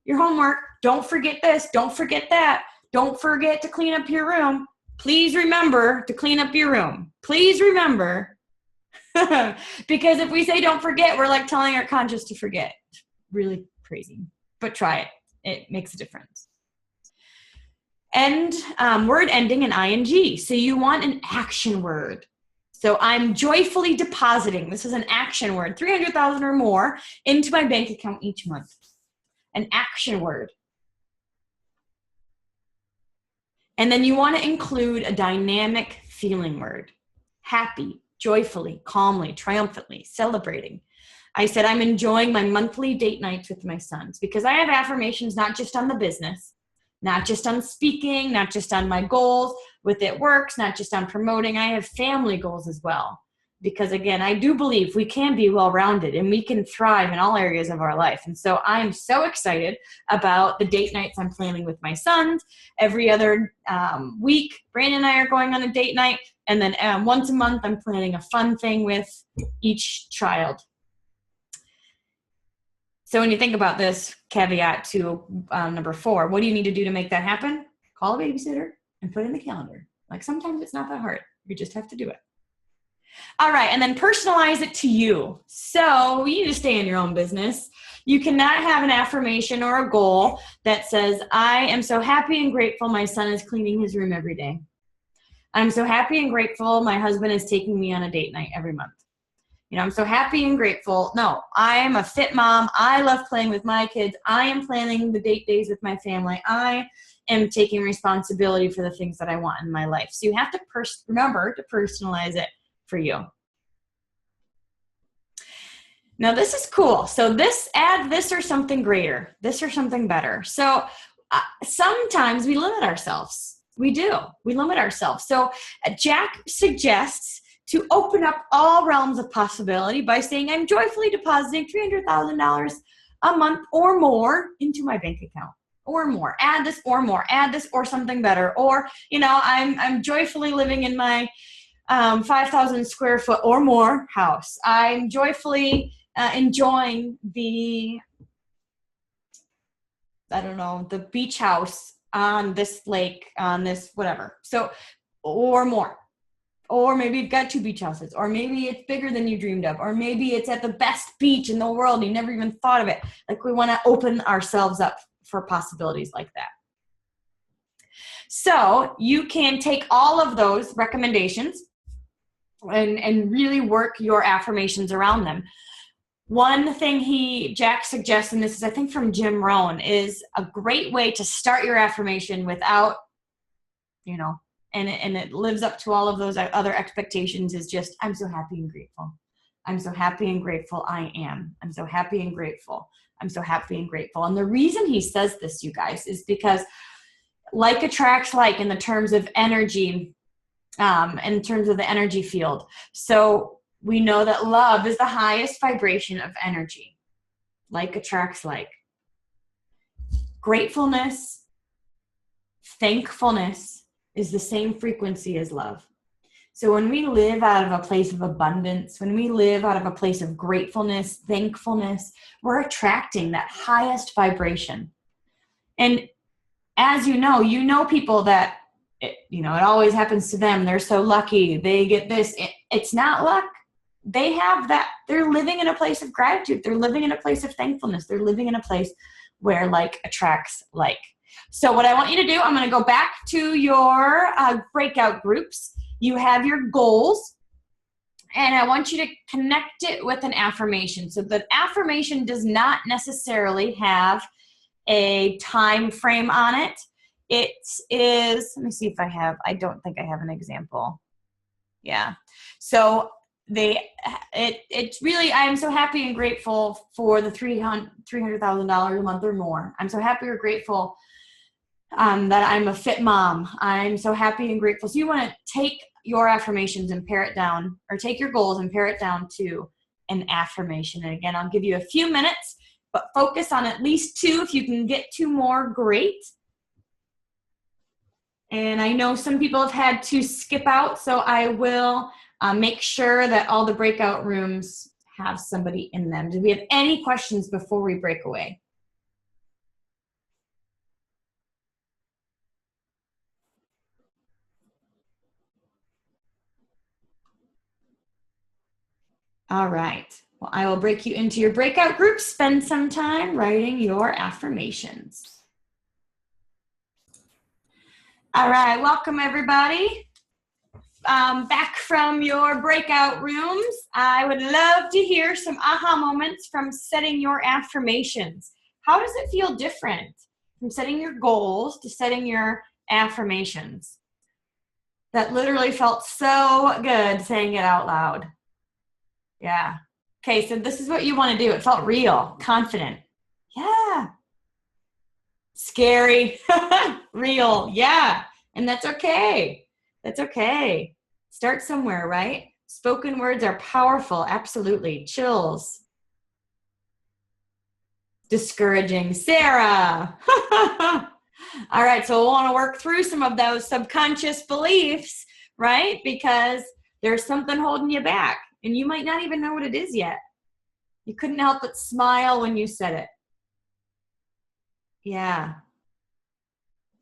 homework. Don't forget this. Don't forget that. Don't forget to clean up your room. Please remember to clean up your room. Please remember. Because if we say don't forget, we're like telling our conscious to forget. It's really crazy. But try it. It makes a difference. And word ending in ing. So you want an action word. So I'm joyfully depositing. This is an action word. 300,000 or more into my bank account each month. An action word. And then you want to include a dynamic feeling word. Happy, joyfully, calmly, triumphantly, celebrating. I said I'm enjoying my monthly date nights with my sons, because I have affirmations not just on the business, not just on speaking, not just on my goals with It Works, not just on promoting. I have family goals as well. Because again, I do believe we can be well-rounded and we can thrive in all areas of our life. And so I'm so excited about the date nights I'm planning with my sons. Every other week, Brandon and I are going on a date night. And then once a month, I'm planning a fun thing with each child. So when you think about this, caveat to number 4, what do you need to do to make that happen? Call a babysitter and put it in the calendar. Like, sometimes it's not that hard. You just have to do it. All right, and then personalize it to you. So you need to stay in your own business. You cannot have an affirmation or a goal that says, I am so happy and grateful my son is cleaning his room every day. I'm so happy and grateful my husband is taking me on a date night every month. You know, I'm so happy and grateful. No, I am a fit mom. I love playing with my kids. I am planning the date days with my family. I am taking responsibility for the things that I want in my life. So you have to remember to personalize it for you. Now this is cool. So add this or something greater, this or something better. So sometimes we limit ourselves. We do. We limit ourselves. So Jack suggests to open up all realms of possibility by saying, I'm joyfully depositing $300,000 a month or more into my bank account. Or more. Add this or more. Add this or something better. Or, you know, I'm joyfully living in my 5,000 square foot or more house. I'm joyfully enjoying the beach house on this lake, on this whatever. So, or more. Or maybe you've got 2 beach houses. Or maybe it's bigger than you dreamed of. Or maybe it's at the best beach in the world and you never even thought of it. Like, we want to open ourselves up for possibilities like that. So you can take all of those recommendations and really work your affirmations around them. One thing Jack suggests, and this is I think from Jim Rohn, is a great way to start your affirmation without, you know, and it lives up to all of those other expectations, is just, I'm so happy and grateful. I'm so happy and grateful I am. I'm so happy and grateful. I'm so happy and grateful. And the reason he says this, you guys, is because like attracts like in the terms of energy, in terms of the energy field. So we know that love is the highest vibration of energy. Like attracts like. Gratefulness, thankfulness is the same frequency as love. So when we live out of a place of abundance, when we live out of a place of gratefulness, thankfulness, we're attracting that highest vibration. And as you know people that, it always happens to them. They're so lucky. They get this. It's not luck. They have that. They're living in a place of gratitude. They're living in a place of thankfulness. They're living in a place where like attracts like. So what I want you to do, I'm going to go back to your breakout groups. You have your goals, and I want you to connect it with an affirmation. So the affirmation does not necessarily have a time frame on it. It is, let me see if I don't think I have an example. Yeah. So it's really, I am so happy and grateful for the $300,000 a month or more. I'm so happy or grateful that I'm a fit mom. I'm so happy and grateful. So you want to take your affirmations and pare it down, or take your goals and pare it down to an affirmation. And again, I'll give you a few minutes, but focus on at least 2. If you can get 2 more, great. And I know some people have had to skip out, so I will make sure that all the breakout rooms have somebody in them. Do we have any questions before we break away? All right. Well, I will break you into your breakout groups. Spend some time writing your affirmations. All right. Welcome, everybody. Back from your breakout rooms. I would love to hear some aha moments from setting your affirmations. How does it feel different from setting your goals to setting your affirmations? That literally felt so good saying it out loud. Yeah. Okay, so this is what you want to do. It felt real, confident. Yeah. Scary. Real. Yeah. And that's okay. That's okay. Start somewhere, right? Spoken words are powerful. Absolutely. Chills. Discouraging. Sarah. All right, so we'll want to work through some of those subconscious beliefs, right? Because there's something holding you back, and you might not even know what it is yet. You couldn't help but smile when you said it. Yeah.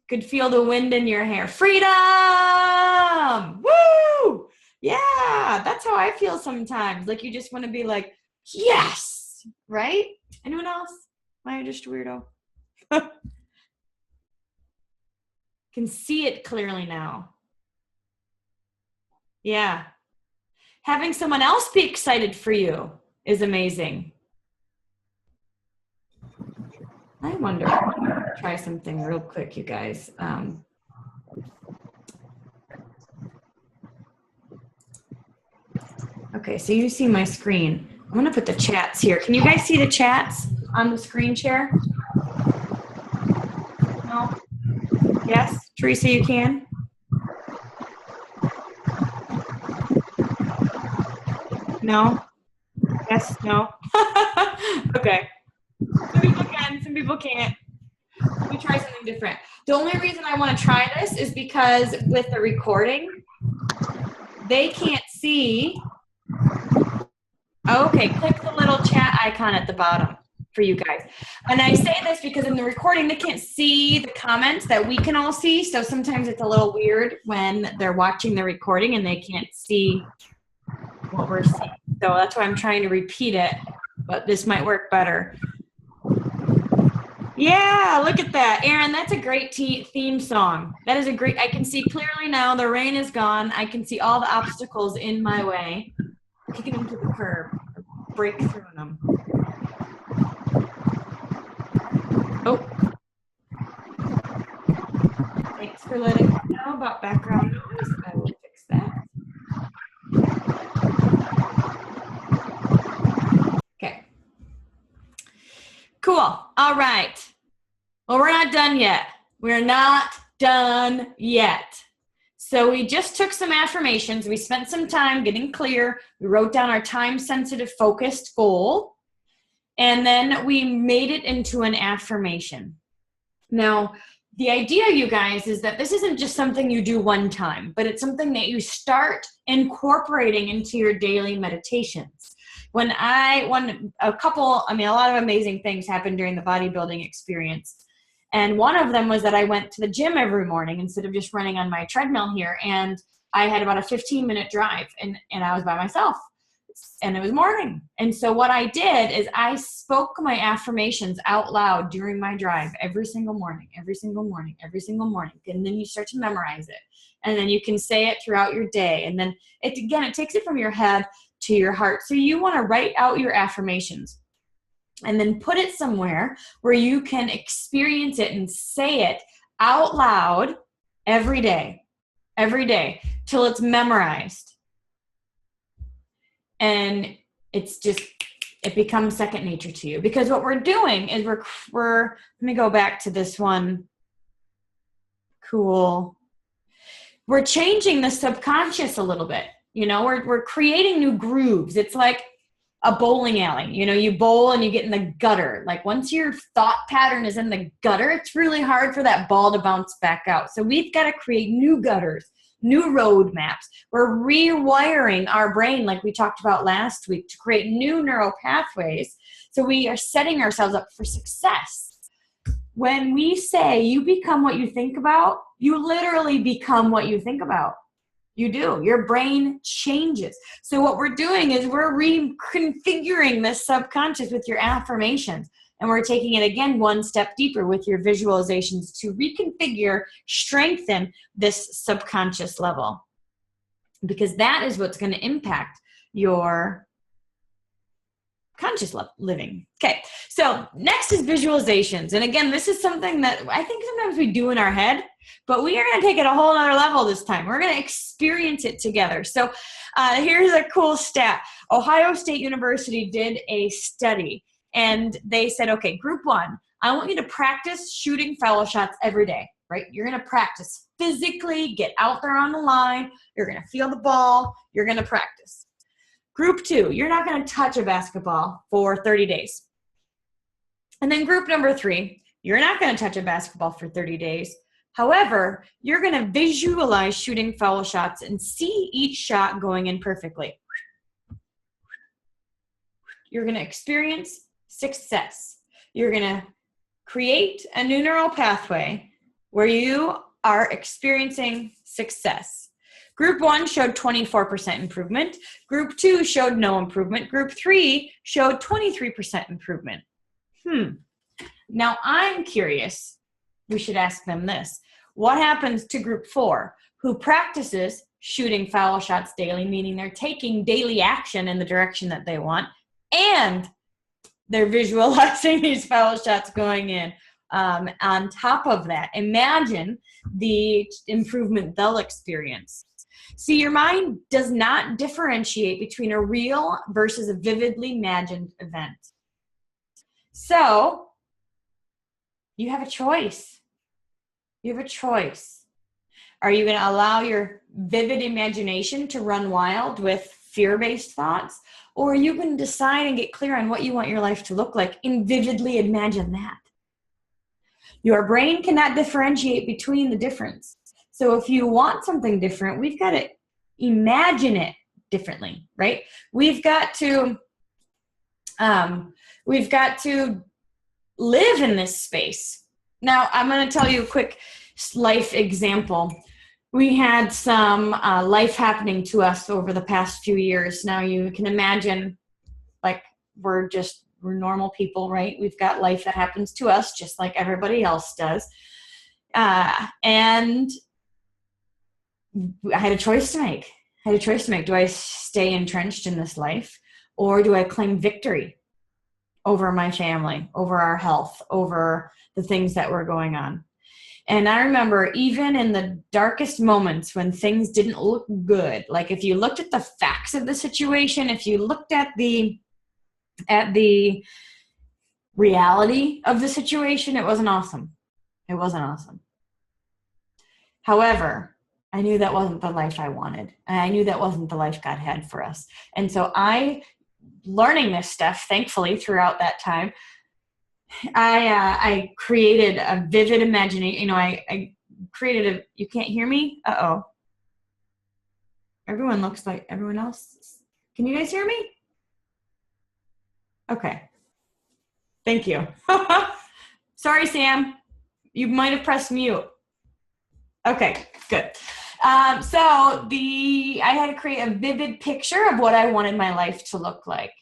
Could feel the wind in your hair. Freedom! Woo! Yeah, that's how I feel sometimes. Like you just want to be like, yes, right? Anyone else? Am I just a weirdo? Can see it clearly now. Yeah. Having someone else be excited for you is amazing. I wonder, try something real quick, you guys. Okay, so you see my screen. I'm going to put the chats here. Can you guys see the chats on the screen share? No? Yes? Teresa, you can? No? Yes? No? Okay. Some people can, some people can't. Let me try something different. The only reason I want to try this is because with the recording, they can't see. Okay, click the little chat icon at the bottom for you guys. And I say this because in the recording, they can't see the comments that we can all see. So sometimes it's a little weird when they're watching the recording and they can't see what we're seeing. So that's why I'm trying to repeat it, but this might work better. Yeah, look at that. Aaron, that's a great theme song. That is a great, I can see clearly now. The rain is gone. I can see all the obstacles in my way. Kicking them to the curb. Break through them. Oh. Thanks for letting me know about background noise. I will fix that. Okay. Cool. All right. Well, we're not done yet. We're not done yet. So we just took some affirmations. We spent some time getting clear. We wrote down our time-sensitive, focused goal. And then we made it into an affirmation. Now, the idea, you guys, is that this isn't just something you do one time, but it's something that you start incorporating into your daily meditations. A lot of amazing things happened during the bodybuilding experience. And one of them was that I went to the gym every morning instead of just running on my treadmill here. And I had about a 15-minute drive, and I was by myself, and it was morning. And so what I did is I spoke my affirmations out loud during my drive every single morning. And then you start to memorize it. And then you can say it throughout your day. And then it takes it from your head to your heart. So you want to write out your affirmations and then put it somewhere where you can experience it and say it out loud every day, till it's memorized. And it becomes second nature to you. Because what we're doing is let me go back to this one. Cool. We're changing the subconscious a little bit. We're creating new grooves. It's like a bowling alley. You bowl and you get in the gutter. Like once your thought pattern is in the gutter, it's really hard for that ball to bounce back out. So we've got to create new gutters, new road maps. We're rewiring our brain, like we talked about last week, to create new neural pathways. So we are setting ourselves up for success. When we say you become what you think about, you literally become what you think about. You do. Your brain changes. So what we're doing is we're reconfiguring this subconscious with your affirmations. And we're taking it again one step deeper with your visualizations to reconfigure, strengthen this subconscious level. Because that is what's going to impact your conscious living. Okay, so next is visualizations. And again, this is something that I think sometimes we do in our head, but we are going to take it a whole nother level this time. We're going to experience it together. So here's a cool stat. Ohio State University did a study, and they said, okay, group 1, I want you to practice shooting foul shots every day, right? You're going to practice physically, get out there on the line. You're going to feel the ball. You're going to practice. Group 2, you're not going to touch a basketball for 30 days. And then group number 3, you're not going to touch a basketball for 30 days. However, you're going to visualize shooting foul shots and see each shot going in perfectly. You're going to experience success. You're going to create a new neural pathway where you are experiencing success. Group 1 showed 24% improvement. Group 2 showed no improvement. Group 3 showed 23% improvement. Now I'm curious, we should ask them this. What happens to group 4, who practices shooting foul shots daily, meaning they're taking daily action in the direction that they want, and they're visualizing these foul shots going in? On top of that, imagine the improvement they'll experience. See, your mind does not differentiate between a real versus a vividly imagined event. So, you have a choice. You have a choice. Are you going to allow your vivid imagination to run wild with fear-based thoughts? Or are you going to decide and get clear on what you want your life to look like and vividly imagine that? Your brain cannot differentiate between the difference. So if you want something different, we've got to imagine it differently, right? We've got to live in this space. Now, I'm going to tell you a quick life example. We had some life happening to us over the past few years. Now, you can imagine, like, we're normal people, right? We've got life that happens to us just like everybody else does. And I had a choice to make. Do I stay entrenched in this life, or do I claim victory over my family, over our health, over the things that were going on? And I remember even in the darkest moments when things didn't look good, like if you looked at the facts of the situation, if you looked at the reality of the situation, it wasn't awesome. It wasn't awesome. However, I knew that wasn't the life I wanted. And I knew that wasn't the life God had for us. And so learning this stuff, thankfully, throughout that time, I created a vivid imagination. You know, I created a, you can't hear me? Uh-oh. Everyone looks like everyone else. Can you guys hear me? Okay. Thank you. Sorry, Sam. You might have pressed mute. Okay, good. I had to create a vivid picture of what I wanted my life to look like.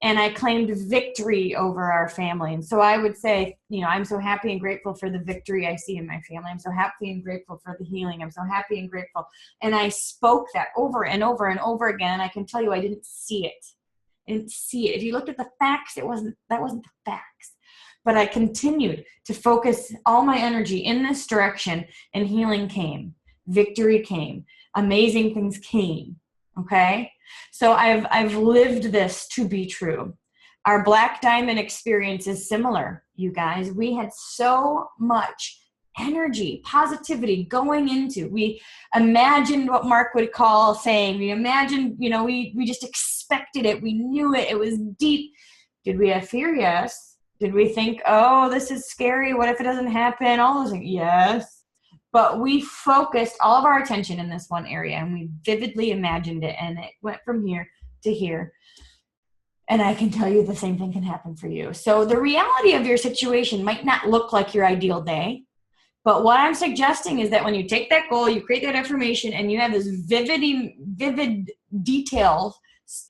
And I claimed victory over our family. And so I would say, you know, I'm so happy and grateful for the victory I see in my family. I'm so happy and grateful for the healing. I'm so happy and grateful. And I spoke that over and over and over again. I can tell you I didn't see it. I didn't see it. If you looked at the facts, that wasn't the facts. But I continued to focus all my energy in this direction, and healing came. Victory came. Amazing things came. Okay? So I've lived this to be true. Our Black Diamond experience is similar, you guys. We had so much energy, positivity going into. We imagined what Mark would call saying. We imagined, you know, we just expected it. We knew it. It was deep. Did we have fear? Yes. Did we think, oh, this is scary? What if it doesn't happen? All those things. Yes. But we focused all of our attention in this one area, and we vividly imagined it, and it went from here to here. And I can tell you the same thing can happen for you. So the reality of your situation might not look like your ideal day, but what I'm suggesting is that when you take that goal, you create that affirmation, and you have this vivid details,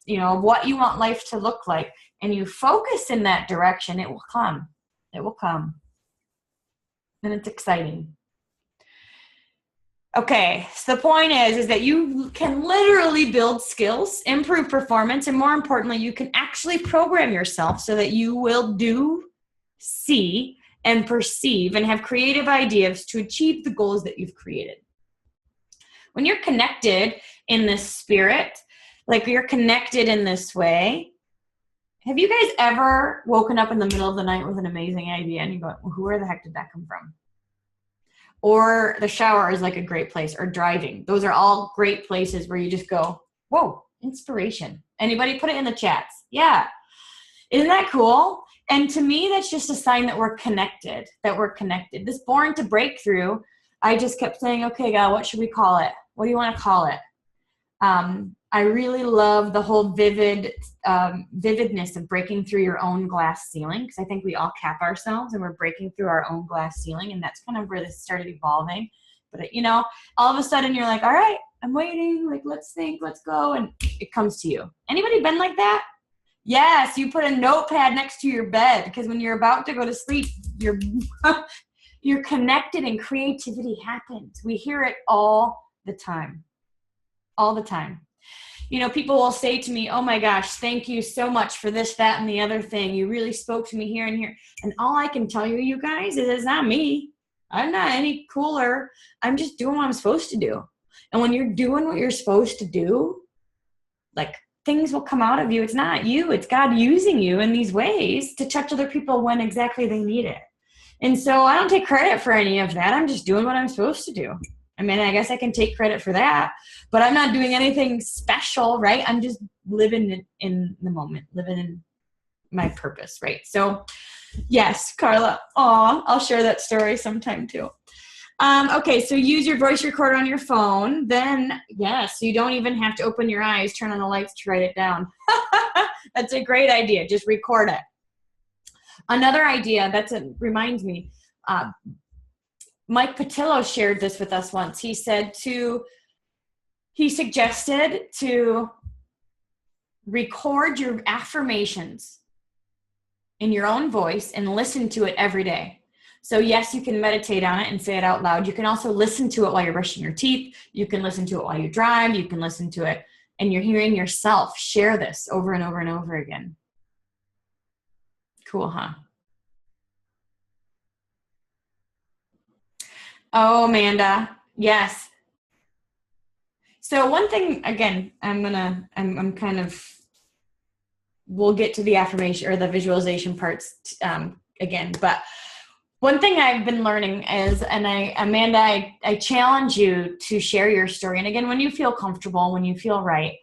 you know, of what you want life to look like, and you focus in that direction, it will come. It will come. And it's exciting. Okay, so the point is that you can literally build skills, improve performance, and more importantly, you can actually program yourself so that you will do, see, and perceive and have creative ideas to achieve the goals that you've created. When you're connected in this spirit, like you're connected in this way, have you guys ever woken up in the middle of the night with an amazing idea and you go, well, where the heck did that come from? Or the shower is like a great place, or driving. Those are all great places where you just go, whoa, inspiration. Anybody put it in the chats? Yeah. Isn't that cool? And to me, that's just a sign that we're connected, This Born to Breakthrough, I just kept saying, okay, God, what should we call it? What do you want to call it? I really love the whole vividness of breaking through your own glass ceiling, because I think we all cap ourselves and we're breaking through our own glass ceiling, and that's kind of where this started evolving. But, you know, all of a sudden you're like, all right, I'm waiting, like, let's think, let's go, and it comes to you. Anybody been like that? Yes, you put a notepad next to your bed, because when you're about to go to sleep, you're connected and creativity happens. We hear it all the time. All the time. You know, people will say to me, oh my gosh, thank you so much for this, that, and the other thing. You really spoke to me here and here. And all I can tell you, you guys, is it's not me. I'm not any cooler. I'm just doing what I'm supposed to do. And when you're doing what you're supposed to do, like, things will come out of you. It's not you. It's God using you in these ways to touch other people when exactly they need it. And so I don't take credit for any of that. I'm just doing what I'm supposed to do. I mean, I guess I can take credit for that, but I'm not doing anything special, right? I'm just living in the moment, living in my purpose, right? So yes, Carla, I'll share that story sometime too. Okay, so use your voice recorder on your phone. Then, yes, you don't even have to open your eyes, turn on the lights to write it down. That's a great idea. Just record it. Another idea, reminds me, Mike Patillo shared this with us once. He suggested to record your affirmations in your own voice and listen to it every day. So yes, you can meditate on it and say it out loud. You can also listen to it while you're brushing your teeth. You can listen to it while you drive. You can listen to it and you're hearing yourself share this over and over and over again. Cool, huh? Oh, Amanda. Yes. So one thing, again, we'll get to the affirmation or the visualization parts again, but one thing I've been learning is, and Amanda, I challenge you to share your story. And again, when you feel comfortable, when you feel right,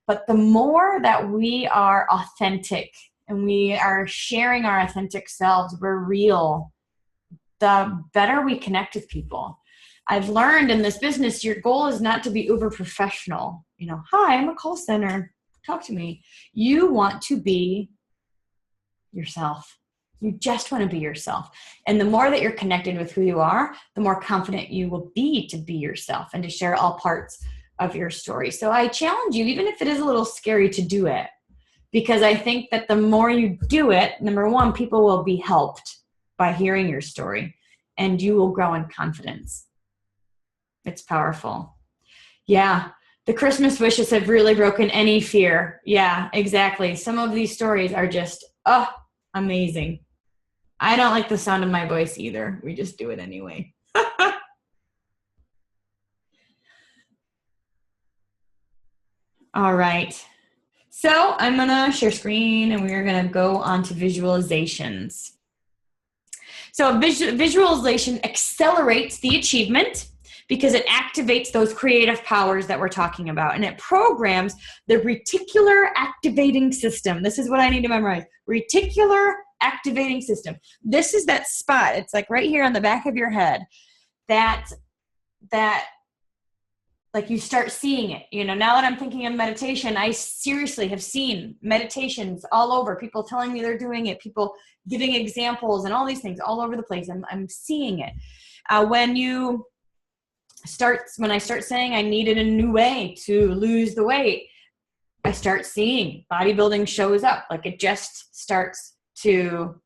but the more that we are authentic and we are sharing our authentic selves, we're real, the better we connect with people. I've learned in this business, your goal is not to be uber professional. You know, hi, I'm a call center. Talk to me. You want to be yourself. You just want to be yourself. And the more that you're connected with who you are, the more confident you will be to be yourself and to share all parts of your story. So I challenge you, even if it is a little scary, to do it. Because I think that the more you do it, number one, people will be helped by hearing your story, and you will grow in confidence. It's powerful. Yeah. The Christmas wishes have really broken any fear. Yeah, exactly. Some of these stories are just, amazing. I don't like the sound of my voice either. We just do it anyway. All right. So I'm going to share screen and we're going to go on to visualizations. So visualization accelerates the achievement because it activates those creative powers that we're talking about. And it programs the reticular activating system. This is what I need to memorize. Reticular activating system. This is that spot. It's like right here on the back of your head that like you start seeing it. You know, now that I'm thinking of meditation, I seriously have seen meditations all over, people telling me they're doing it, people giving examples and all these things all over the place. I'm seeing it. When I start saying I needed a new way to lose the weight, I start seeing bodybuilding shows up. Like it just starts to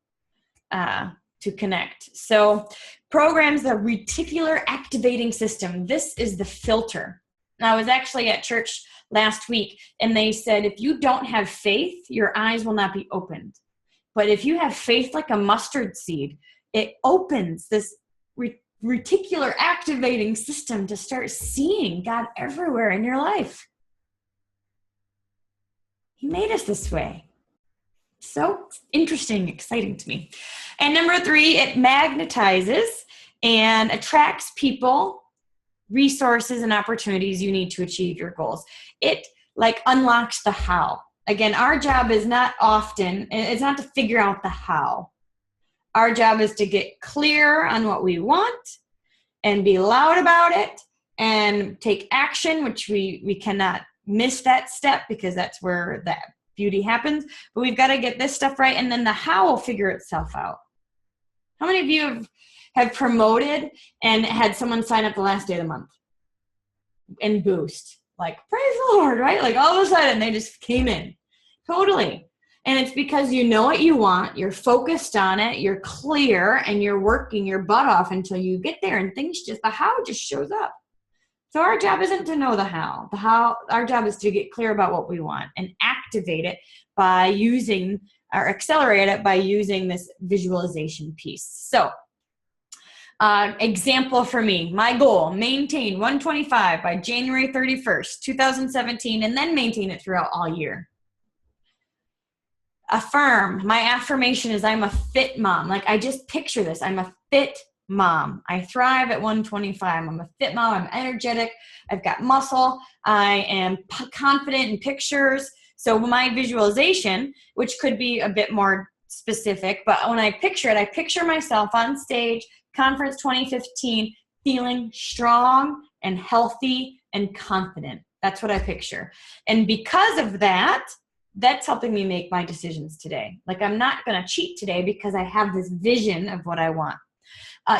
connect. So programs the reticular activating system. This is the filter. Now, I was actually at church last week and they said, if you don't have faith, your eyes will not be opened. But if you have faith like a mustard seed, it opens this reticular activating system to start seeing God everywhere in your life. He made us this way. So interesting, exciting to me. And number 3, it magnetizes and attracts people, resources, and opportunities you need to achieve your goals. It like unlocks the how. Again, our job is not often, it's not to figure out the how. Our job is to get clear on what we want and be loud about it and take action, which we cannot miss that step because that's where that beauty happens. But we've got to get this stuff right, and then the how will figure itself out. How many of you have promoted and had someone sign up the last day of the month and boost? Like, praise the Lord, right? Like all of a sudden they just came in. Totally. And it's because you know what you want, you're focused on it, you're clear, and you're working your butt off until you get there, and the how just shows up. So our job isn't to know the how. Our job is to get clear about what we want and activate it by using, or accelerate it by using this visualization piece. So, example for me, my goal, maintain 125 by January 31st, 2017, and then maintain it throughout all year. Affirm, my affirmation is I'm a fit mom. Like I just picture this, I'm a fit mom. I thrive at 125. I'm a fit mom. I'm energetic. I've got muscle. I am confident in pictures. So my visualization, which could be a bit more specific, but when I picture it, I picture myself on stage, conference 2015, feeling strong and healthy and confident. That's what I picture. And because of that, that's helping me make my decisions today. Like I'm not going to cheat today because I have this vision of what I want.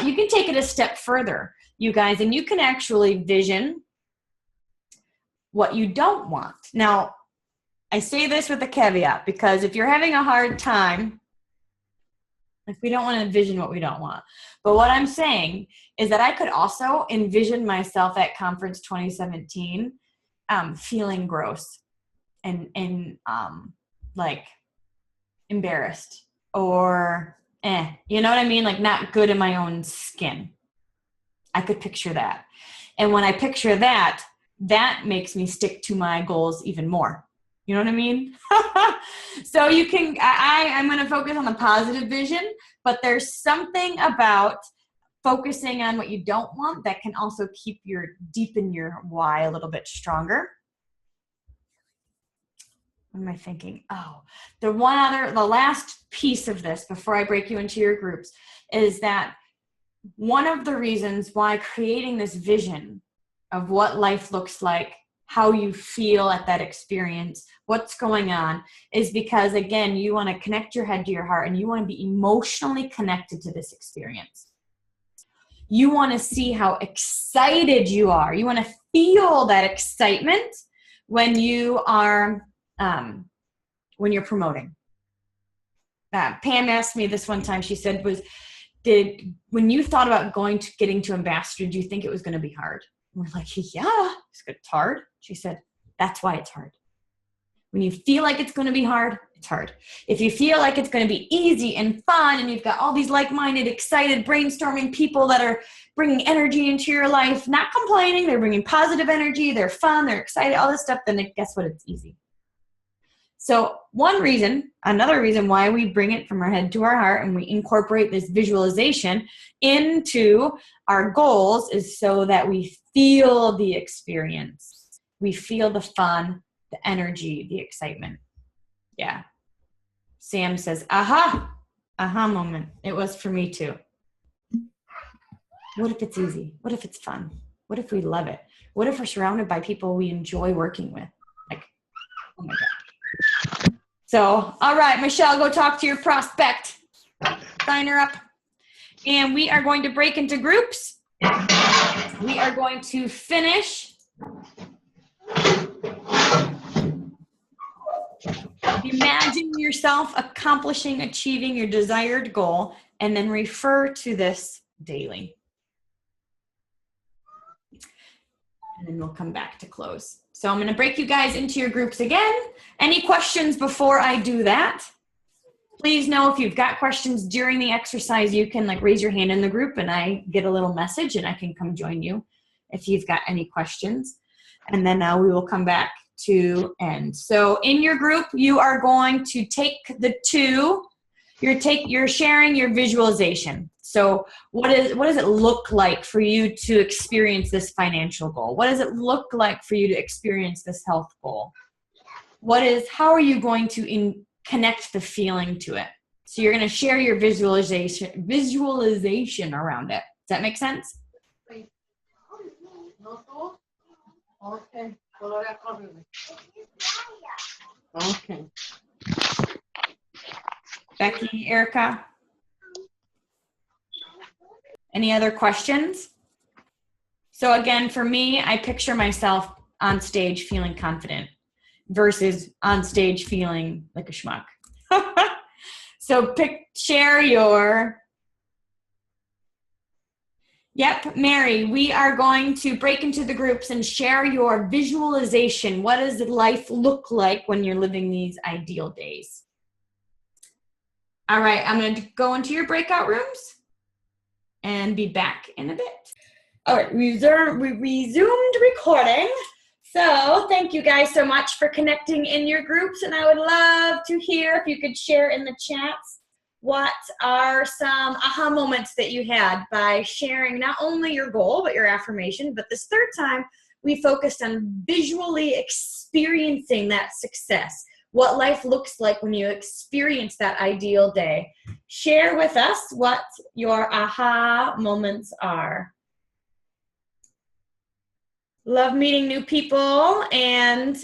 You can take it a step further, you guys, and you can actually vision what you don't want. Now, I say this with a caveat because if you're having a hard time, like we don't want to envision what we don't want. But what I'm saying is that I could also envision myself at conference 2017 feeling gross and like embarrassed or you know what I mean? Like not good in my own skin. I could picture that. And when I picture that, that makes me stick to my goals even more. You know what I mean? So you can, I'm going to focus on the positive vision, but there's something about focusing on what you don't want that can also deepen your why a little bit stronger. What am I thinking? Oh, the last piece of this before I break you into your groups is that one of the reasons why creating this vision of what life looks like, how you feel at that experience, what's going on, is because, again, you want to connect your head to your heart and you want to be emotionally connected to this experience. You want to see how excited you are. You want to feel that excitement when you are, when you're promoting. Pam asked me this one time, she said, when you thought about getting to ambassador, do you think it was going to be hard? And we're like, yeah, it's hard. She said, that's why it's hard. When you feel like it's going to be hard, it's hard. If you feel like it's going to be easy and fun and you've got all these like-minded, excited, brainstorming people that are bringing energy into your life, not complaining, they're bringing positive energy, they're fun, they're excited, all this stuff, then guess what? It's easy. So another reason why we bring it from our head to our heart and we incorporate this visualization into our goals is so that we feel the experience. We feel the fun, the energy, the excitement. Yeah. Sam says, aha moment. It was for me too. What if it's easy? What if it's fun? What if we love it? What if we're surrounded by people we enjoy working with? Like, oh my God. So, all right, Michelle, go talk to your prospect. Sign her up. And we are going to break into groups. We are going to finish. Imagine yourself achieving your desired goal, and then refer to this daily. And then we'll come back to close. So I'm going to break you guys into your groups again. Any questions before I do that? Please know if you've got questions during the exercise, you can raise your hand in the group and I get a little message and I can come join you if you've got any questions. And then we will come back to end. So in your group, you are going to take you're sharing your visualization. So what does it look like for you to experience this financial goal? What does it look like for you to experience this health goal? How are you going to connect the feeling to it? So you're going to share your visualization around it. Does that make sense? Okay. Becky, Erica? Any other questions? So again, for me, I picture myself on stage feeling confident versus on stage feeling like a schmuck. So share your... Yep, Mary, we are going to break into the groups and share your visualization. What does life look like when you're living these ideal days? All right, I'm going to go into your breakout rooms and be back in a bit. All right, we resumed recording. So thank you guys so much for connecting in your groups. And I would love to hear if you could share in the chats what are some aha moments that you had by sharing not only your goal, but your affirmation. But this third time, we focused on visually experiencing that success, what life looks like when you experience that ideal day. Share with us what your aha moments are. Love meeting new people and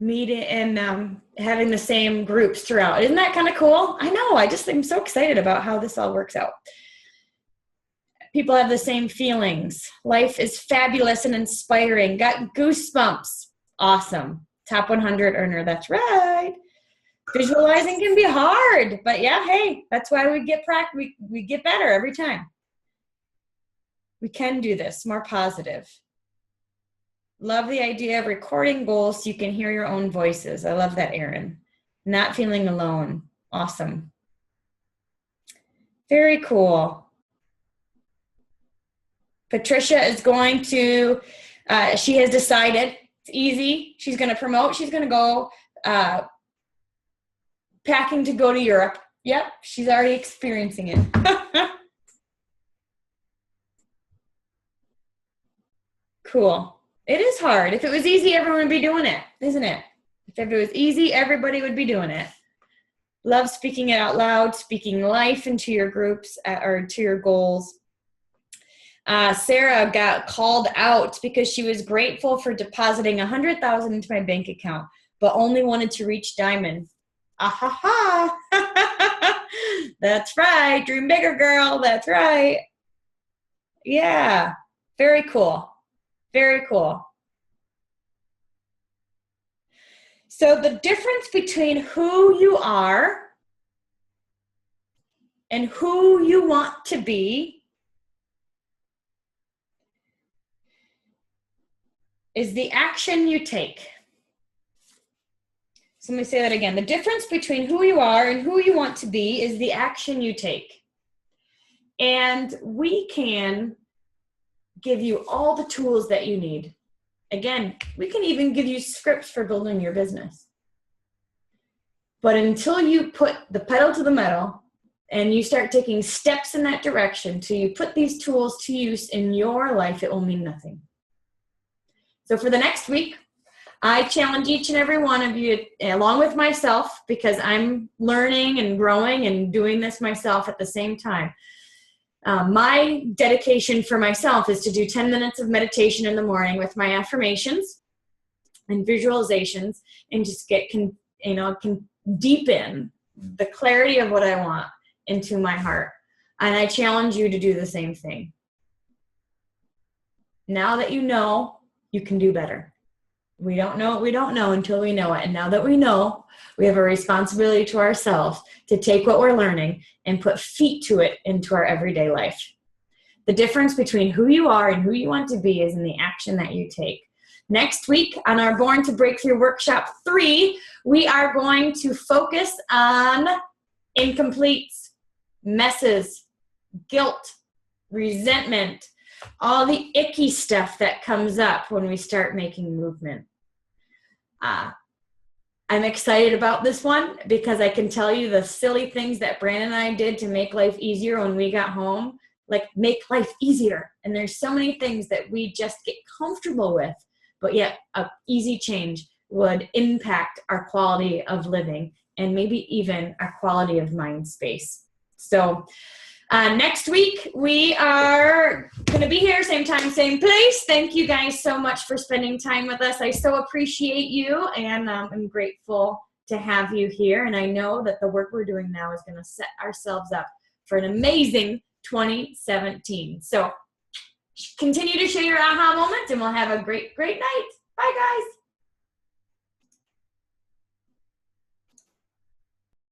meeting and having the same groups throughout. Isn't that kind of cool? I know. I'm so excited about how this all works out. People have the same feelings. Life is fabulous and inspiring. Got goosebumps. Awesome. Top 100 earner. That's right. Visualizing can be hard, but yeah, hey, that's why we get we get better every time. We can do this. More positive. Love the idea of recording goals so you can hear your own voices. I love that, Erin. Not feeling alone. Awesome. Very cool. Patricia is going to, she has decided, it's easy. She's going to promote. She's going to go packing to go to Europe. Yep, she's already experiencing it. Cool. It is hard. If it was easy, everyone would be doing it, isn't it? If it was easy, everybody would be doing it. Love speaking it out loud, speaking life into your groups or to your goals. Sarah got called out because she was grateful for depositing $100,000 into my bank account, but only wanted to reach diamond. Ah ha ha. That's right. Dream bigger, girl. That's right. Yeah. Very cool. Very cool. So the difference between who you are and who you want to be is the action you take. So let me say that again. The difference between who you are and who you want to be is the action you take. And we can give you all the tools that you need. Again, we can even give you scripts for building your business. But until you put the pedal to the metal and you start taking steps in that direction, till you put these tools to use in your life, it will mean nothing. So for the next week, I challenge each and every one of you, along with myself, because I'm learning and growing and doing this myself at the same time. My dedication for myself is to do 10 minutes of meditation in the morning with my affirmations and visualizations, and just can deepen the clarity of what I want into my heart. And I challenge you to do the same thing. Now that you know, you can do better. We don't know what we don't know until we know it. And now that we know, we have a responsibility to ourselves to take what we're learning and put feet to it into our everyday life. The difference between who you are and who you want to be is in the action that you take. Next week on our Born to Breakthrough Workshop 3, we are going to focus on incompletes, messes, guilt, resentment, all the icky stuff that comes up when we start making movement. I'm excited about this one because I can tell you the silly things that Brandon and I did to make life easier when we got home, like make life easier. And there's so many things that we just get comfortable with, but yet an easy change would impact our quality of living and maybe even our quality of mind space. So next week, we are going to be here, same time, same place. Thank you guys so much for spending time with us. I so appreciate you, and I'm grateful to have you here. And I know that the work we're doing now is going to set ourselves up for an amazing 2017. So continue to share your aha moments, and we'll have a great, great night. Bye, guys.